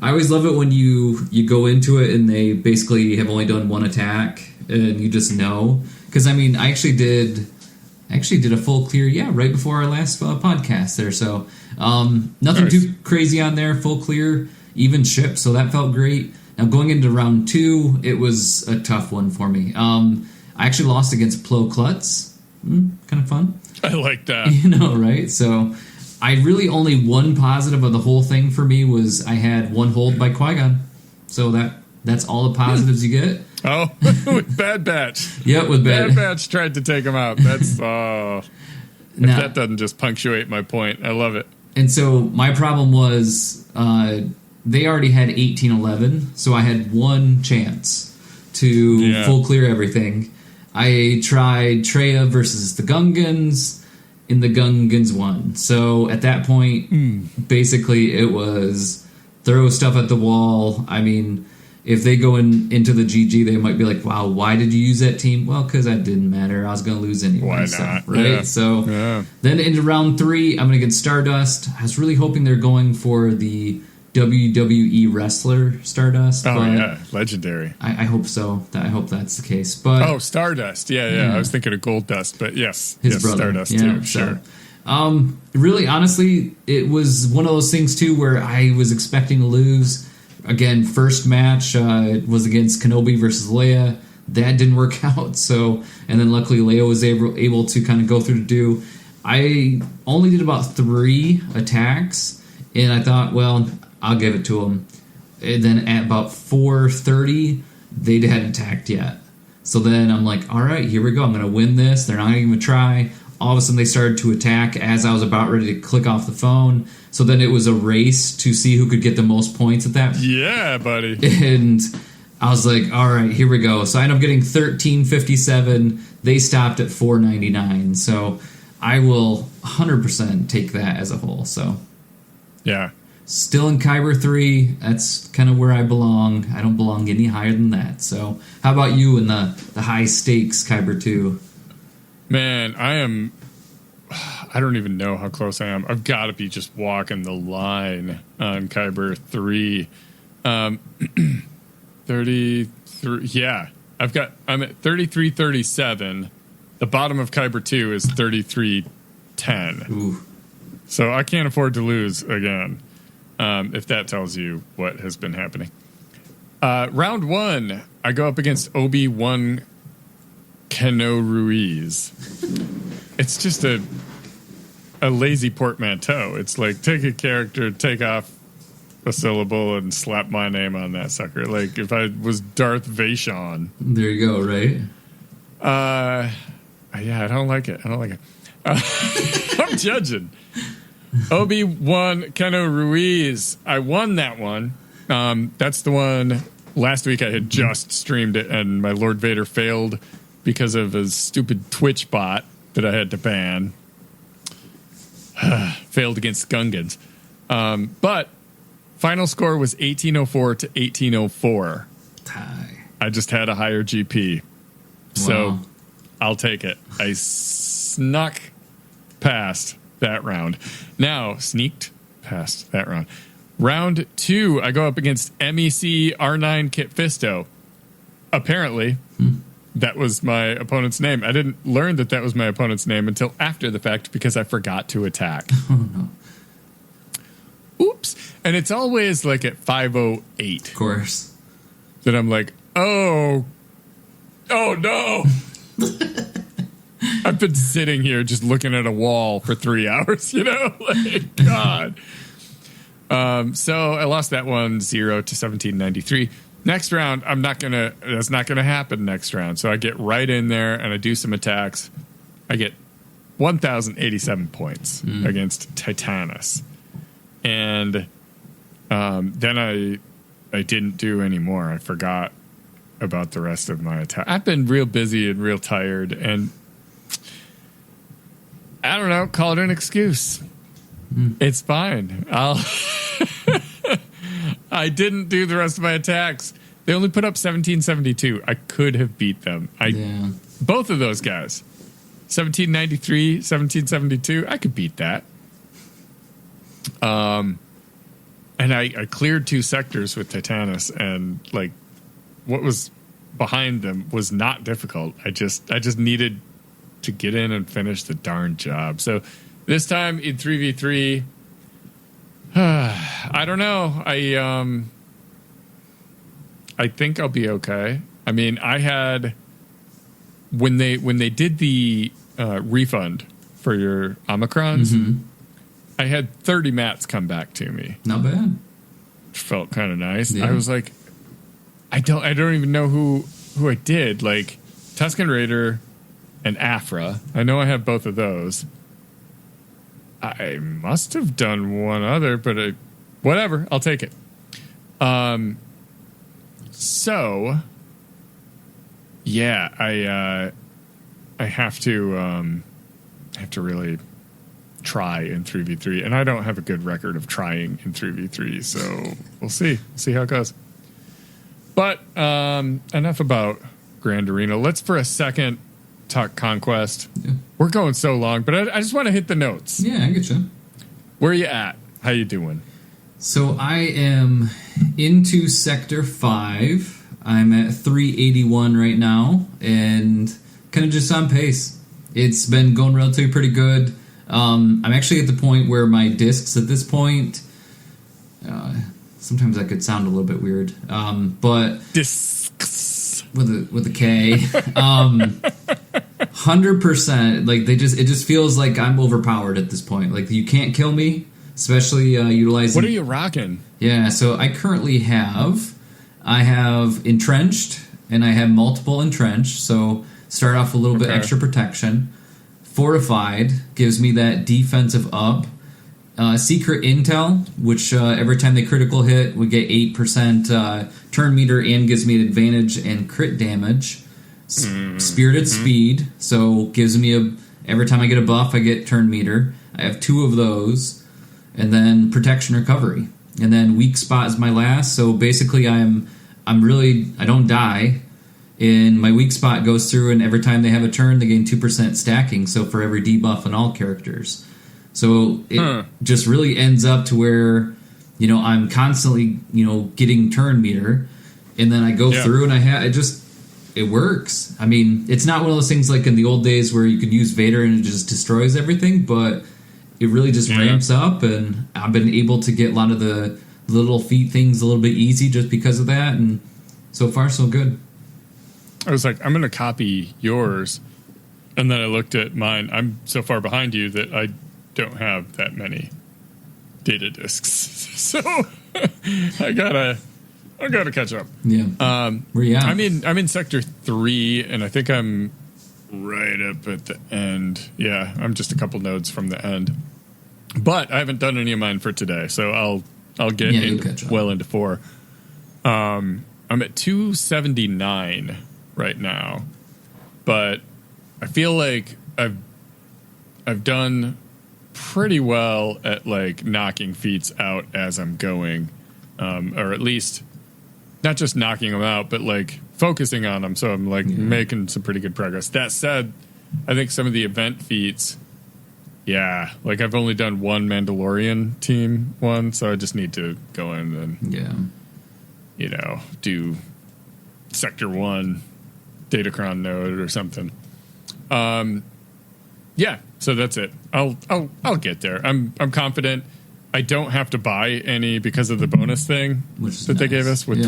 I always love it when you go into it and they basically have only done one attack and you just know. Because I mean, I actually did a full clear, right before our last podcast there. So nothing nice. too crazy on there. Full clear, even ship. So that felt great. Now going into round 2, it was a tough one for me. I actually lost against Plo Klutz. Kind of fun. I like that. You know, right? So I really only one positive of the whole thing for me was I had one hold by Qui-Gon. So that's all the positives you get. Oh, with Bad Batch. Yep, with Bad Batch tried to take him out. That's that doesn't just punctuate my point. I love it. And so my problem was they already had 1811, so I had one chance to full clear everything. I tried Traya versus the Gungans, and the Gungans won. So at that point, basically it was throw stuff at the wall. I mean, if they go into the GG, they might be like, wow, why did you use that team? Well, because that didn't matter. I was going to lose anyway. Why not? So, right? Yeah. So then into round 3, I'm going to get Stardust. I was really hoping they're going for the WWE wrestler Stardust. Oh, yeah. Legendary. I hope so. I hope that's the case. But Stardust. Yeah. I was thinking of Gold Dust, but yes. His brother. Stardust too. Sure. Really, honestly, it was one of those things, too, where I was expecting to lose. Again, first match was against Kenobi versus Leia. That didn't work out. So, and then luckily Leia was able to kind of go through to do. I only did about 3 attacks, and I thought, well, I'll give it to them. And then at about 4:30, they hadn't attacked yet. So then I'm like, all right, here we go. I'm going to win this. They're not even going to try. All of a sudden, they started to attack as I was about ready to click off the phone. So then it was a race to see who could get the most points at that. Yeah, buddy. And I was like, all right, here we go. So I ended up getting 1357. They stopped at 499. So I will 100% take that as a whole. So yeah. Still in Kyber 3. That's kind of where I belong. I don't belong any higher than that. So how about you in the high stakes Kyber 2? Man, I don't even know how close I am. I've got to be just walking the line on Kyber 3. 33, yeah. I'm at 3337. The bottom of Kyber 2 is 3310. Ooh. So I can't afford to lose again, if that tells you what has been happening. Round 1, I go up against Obi-Wan Keno Ruiz. It's just a lazy portmanteau. It's like take a character, take off a syllable, and slap my name on that sucker. Like if I was Darth Vaishon. There you go, right? Yeah, I don't like it. I'm judging. Obi-Wan Keno Ruiz. I won that one. That's the one last week I had just streamed it, and my Lord Vader failed because of a stupid Twitch bot that I had to ban. Failed against Gungans. But final score was 1804 to 1804. Tie. I just had a higher GP. So I'll take it. I sneaked past that round. Round 2, I go up against MEC R9 Kit Fisto. Apparently, that was my opponent's name. I didn't learn that was my opponent's name until after the fact because I forgot to attack. Oh, no. Oops. And it's always like at 508. Of course. then I'm like, oh no. I've been sitting here just looking at a wall for 3 hours, like, God. So I lost that one 0 to 1793. Next round, that's not gonna happen next round. So I get right in there and I do some attacks. I get 1,087 points against Titanus. And then I didn't do any more. I forgot about the rest of my attack. I've been real busy and real tired, and I don't know, call it an excuse. It's fine. I didn't do the rest of my attacks. They only put up 1772. I could have beat them. Both of those guys. 1793, 1772. I could beat that. And I cleared 2 sectors with Titanus, and like what was behind them was not difficult. I just needed to get in and finish the darn job. So this time in 3v3, I don't know. I think I'll be okay. I mean, I had when they did the refund for your Omicrons, I had 30 mats come back to me. Not bad. Felt kind of nice. Yeah. I was like, I don't even know who I did. Like Tusken Raider and Afra. I know I have both of those. I must have done one other, but whatever. I'll take it. So yeah, I have to really try in 3v3, and I don't have a good record of trying in 3v3, so we'll see how it goes. But enough about Grand Arena. Let's for a second talk Conquest. Yeah. We're going so long, but I just want to hit the notes. Yeah, I get you. Where are you at? How you doing? So I am into Sector 5. I'm at 381 right now, and kind of just on pace. It's been going relatively pretty good. I'm actually at the point where my discs at this point, sometimes that could sound a little bit weird, but Discs with a K, 100%. Like it just feels like I'm overpowered at this point. Like you can't kill me, especially utilizing. What are you rocking? Yeah, so I currently have Entrenched, and I have multiple Entrenched. So start off with a little bit extra protection. Fortified gives me that defensive up. Secret Intel, which every time they critical hit, we get 8% turn meter and gives me an advantage and crit damage. Spirited Speed, so gives me every time I get a buff, I get turn meter. I have 2 of those. And then Protection Recovery. And then Weak Spot is my last, so basically I don't die. And my weak spot goes through, and every time they have a turn, they gain 2% stacking. So for every debuff on all characters, so it just really ends up to where I'm constantly getting turn meter, and then I go through and it works. I mean, it's not one of those things like in the old days where you could use Vader and it just destroys everything, but it really just ramps up, and I've been able to get a lot of the little feat things a little bit easy just because of that, and so far so good. I was like, I'm going to copy yours. And then I looked at mine. I'm so far behind you that I don't have that many data disks. So I gotta catch up. Yeah. Where you at? I'm in Sector 3, and I think I'm right up at the end. Yeah, I'm just a couple nodes from the end. But I haven't done any of mine for today, so I'll get well into 4. I'm at 279 right now, but I feel like I've done pretty well at like knocking feats out as I'm going, or at least not just knocking them out, but like focusing on them. So I'm like making some pretty good progress. That said, I think some of the event feats, like I've only done one Mandalorian team one, so I just need to go in and do Sector 1 Datacron node or something. So that's it. I'll get there. I'm confident. I don't have to buy any because of the bonus thing that they gave us with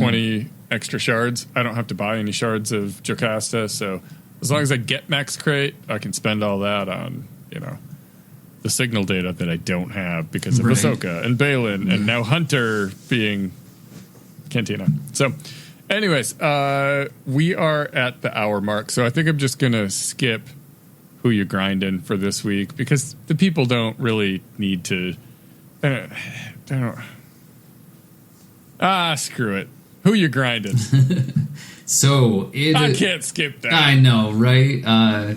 extra shards. I don't have to buy any shards of Jocasta, so as long as I get max crate, I can spend all that on, the signal data that I don't have because of Ahsoka and Baylan and now Hunter being Cantina. So, anyways, we are at the hour mark, so I think I'm just going to skip who you grinding for this week because the people don't really need to... screw it. Who you grinding? So I can't skip that. I know, right?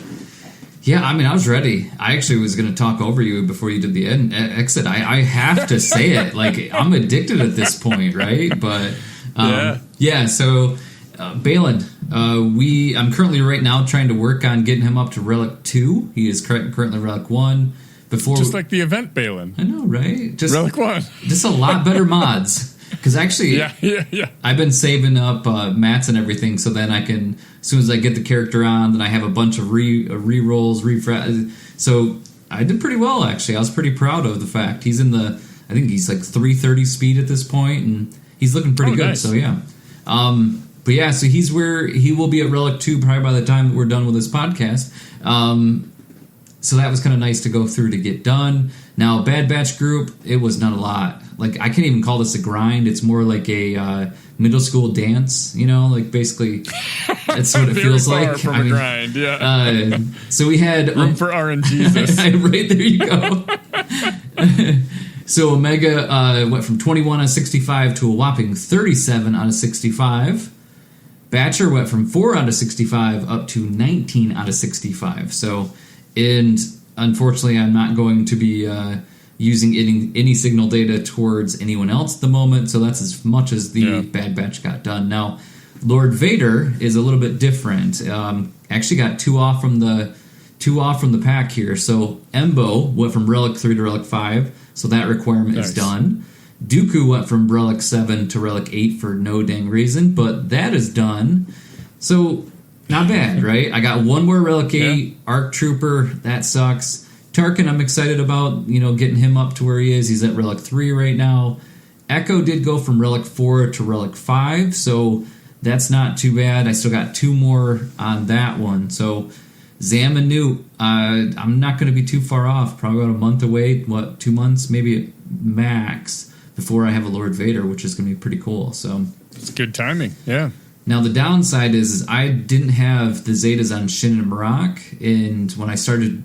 Yeah, I mean, I was ready. I actually was going to talk over you before you did the exit. I have to say it. Like, I'm addicted at this point, right? But yeah. So Baylan, I'm currently right now trying to work on getting him up to Relic 2. He is currently Relic 1. Just like the event Baylan. I know, right? Just Relic 1. Just a lot better mods. Because actually, yeah. I've been saving up mats and everything, so then I can, as soon as I get the character on, then I have a bunch of re-rolls, so I did pretty well, actually. I was pretty proud of the fact. He's I think he's like 330 speed at this point, and he's looking pretty good, nice. So yeah. But yeah, so he's where he will be at Relic 2 probably by the time that we're done with this podcast. So that was kind of nice to go through to get done. Now, Bad Batch group, it was not a lot. Like, I can't even call this a grind. It's more like a middle school dance, like basically that's what it feels like. From a grind, yeah. So we had... Room for RNGesus. Right, there you go. So Omega went from 21 out of 65 to a whopping 37 out of 65. Batcher went from 4 out of 65 up to 19 out of 65. So... And unfortunately, I'm not going to be using any signal data towards anyone else at the moment, so that's as much as the Bad Batch got done. Now, Lord Vader is a little bit different. Actually got two off from the pack here. So Embo went from Relic 3 to Relic 5, so that requirement is done. Dooku went from Relic 7 to Relic 8 for no dang reason, but that is done. So... Not bad, right? I got one more Relic 8, ARC Trooper, that sucks. Tarkin, I'm excited about, getting him up to where he is. He's at Relic 3 right now. Echo did go from Relic 4 to Relic 5, so that's not too bad. I still got 2 more on that one. So Zam and Newt, I'm not going to be too far off. Probably about a month away, 2 months, maybe max, before I have a Lord Vader, which is going to be pretty cool. So it's good timing, yeah. Now, the downside is I didn't have the Zetas on Shin and Marak, and when I started,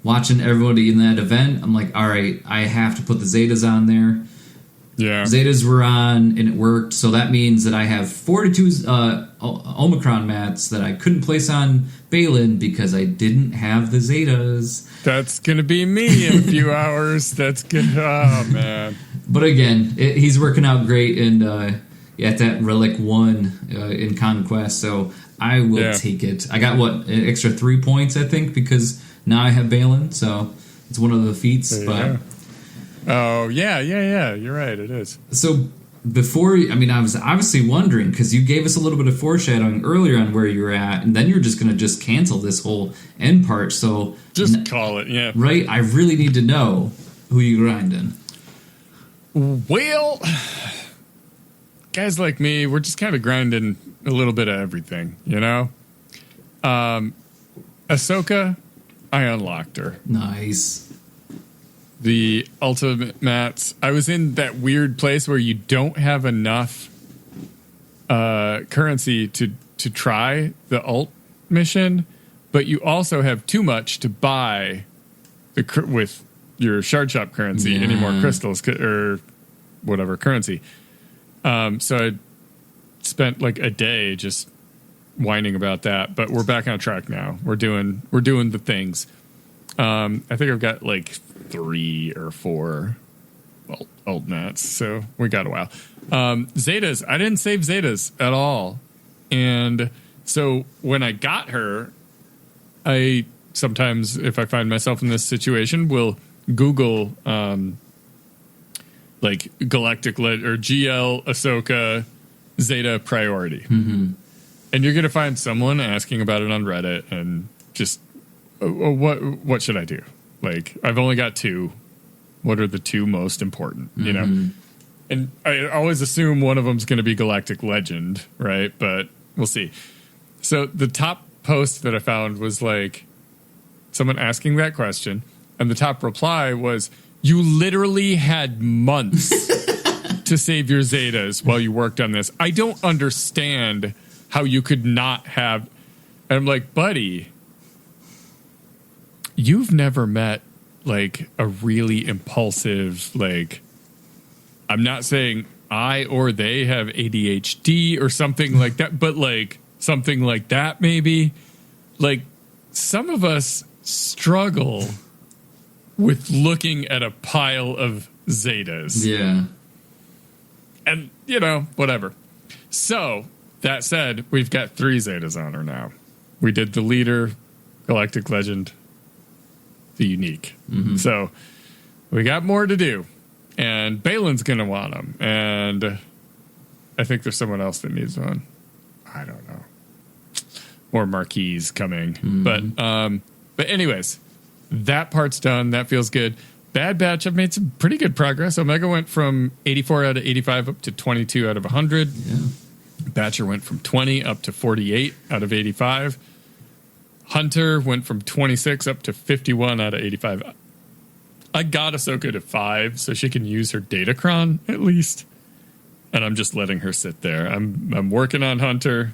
watching everybody in that event, I'm like, all right, I have to put the Zetas on there. Yeah. Zetas were on, and it worked, so that means that I have 42 Omicorn mats that I couldn't place on Baylan because I didn't have the Zetas. That's going to be me in a few hours. That's good. Oh, man. But again, he's working out great, and... at that Relic 1 in Conquest, so I will take it. I got, an extra 3 points, I think, because now I have Baylan, so it's one of the feats. But oh, yeah, you're right, it is. So I was obviously wondering, because you gave us a little bit of foreshadowing earlier on where you were at, and then you're just going to just cancel this whole end part, so... Just call it, yeah. Right? I really need to know who you grinding. Well... Guys like me, we're just kind of grinding a little bit of everything, Ahsoka, I unlocked her. Nice. The ultimate mats. I was in that weird place where you don't have enough currency to try the ult mission, but you also have too much to buy with your shard shop currency, any more crystals or whatever currency. So I spent a day just whining about that, but we're back on track now. We're doing the things. I think I've got 3 or 4 ult mats, so we got a while. Zetas, I didn't save Zetas at all. And so when I got her, I sometimes, if I find myself in this situation, will Google, Galactic or GL Ahsoka Zeta priority. Mm-hmm. And you're going to find someone asking about it on Reddit and just, what should I do? I've only got 2. What are the 2 most important, And I always assume one of them's going to be Galactic Legend, right? But we'll see. So the top post that I found was like someone asking that question, and the top reply was, "You literally had months to save your Zetas while you worked on this. I don't understand how you could not have." And I'm like, buddy, you've never met like a really impulsive, like, I'm not saying I or they have ADHD or something like that, but like something like that maybe. Like, some of us struggle with looking at a pile of Zetas. Yeah. And, you know, whatever. So, that said, we've got 3 Zetas on her now. We did the leader, Galactic Legend, the unique. Mm-hmm. So, we got more to do. And Baylan's going to want them. And I think there's someone else that needs one. I don't know. More marquees coming. Mm-hmm. But anyways, that part's done. That feels good. Bad Batch, I've made some pretty good progress. Omega went from 84 out of 85 up to 22 out of 100. Yeah. Batcher went from 20 up to 48 out of 85. Hunter went from 26 up to 51 out of 85. I got Ahsoka to 5 so she can use her Datacron at least. And I'm just letting her sit there. I'm working on Hunter.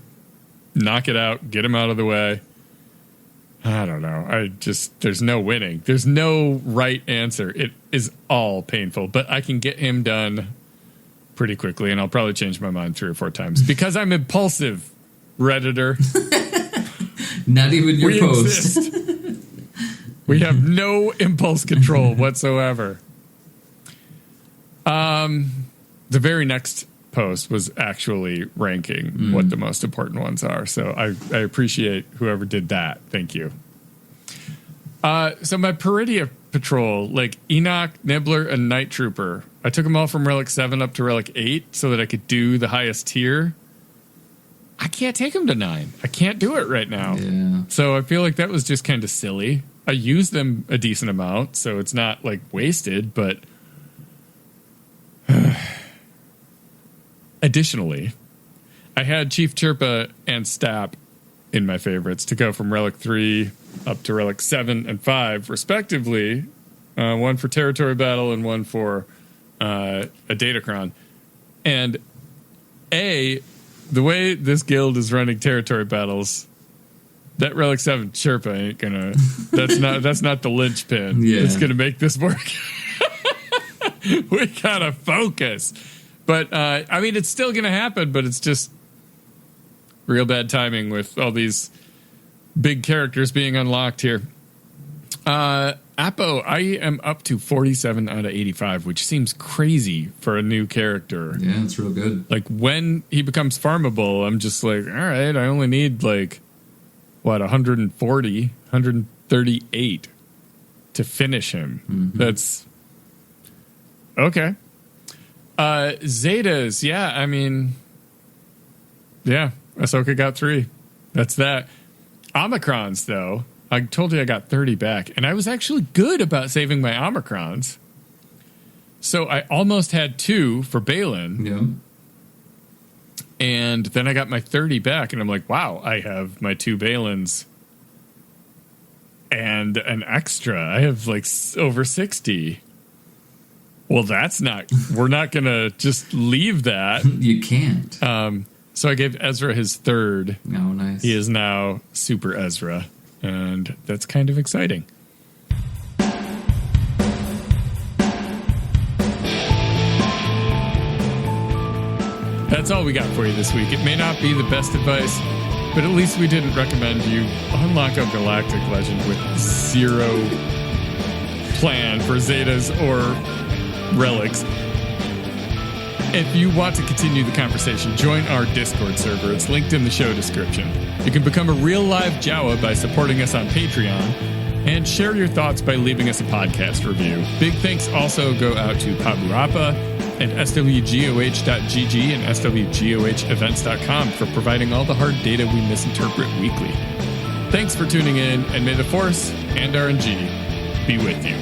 Knock it out. Get him out of the way. I don't know. There's no winning. There's no right answer. It is all painful. But I can get him done pretty quickly, and I'll probably change my mind 3 or 4 times because I'm impulsive, Redditor. Not even your post. We have no impulse control whatsoever. The very next post was actually ranking what the most important ones are. So I appreciate whoever did that. Thank you. So my Peridia patrol, like Enoch, Nibbler, and Night Trooper, I took them all from Relic 7 up to Relic 8 so that I could do the highest tier. I can't take them to 9. I can't do it right now. Yeah. So I feel like that was just kind of silly. I used them a decent amount, so it's not like wasted, but additionally, I had Chief Chirpa and Stap in my favorites to go from Relic 3 up to Relic 7 and 5, respectively. One for Territory Battle and one for a Datacron. And the way this guild is running Territory Battles, that Relic 7 Chirpa ain't gonna... That's not the linchpin. Yeah. It's gonna make this work. We gotta focus. But, I mean, it's still going to happen, but it's just real bad timing with all these big characters being unlocked here. Apo, I am up to 47 out of 85, which seems crazy for a new character. Yeah, it's real good. Like, when he becomes farmable, I'm just like, all right, I only need, like, 140, 138 to finish him. Mm-hmm. That's... okay. Zetas, yeah, I mean, yeah, Ahsoka got 3. That's that. Omicrons, though, I told you I got 30 back, and I was actually good about saving my Omicrons. So I almost had 2 for Baylan. Yeah. And then I got my 30 back, and I'm like, wow, I have my 2 Baylans and an extra. I have like over 60. Well, that's not... we're not going to just leave that. You can't. So I gave Ezra his 3rd. Oh, nice. He is now Super Ezra, and that's kind of exciting. That's all we got for you this week. It may not be the best advice, but at least we didn't recommend you unlock a Galactic Legend with 0 plan for Zetas or relics. If you want to continue the conversation, join our Discord server. It's linked in the show description. You can become a real live Jawa by supporting us on Patreon and share your thoughts by leaving us a podcast review. Big thanks also go out to Paburapa and SWGoH.gg and SWGoHevents.com for providing all the hard data we misinterpret weekly. Thanks for tuning in, and may the Force and RNG be with you.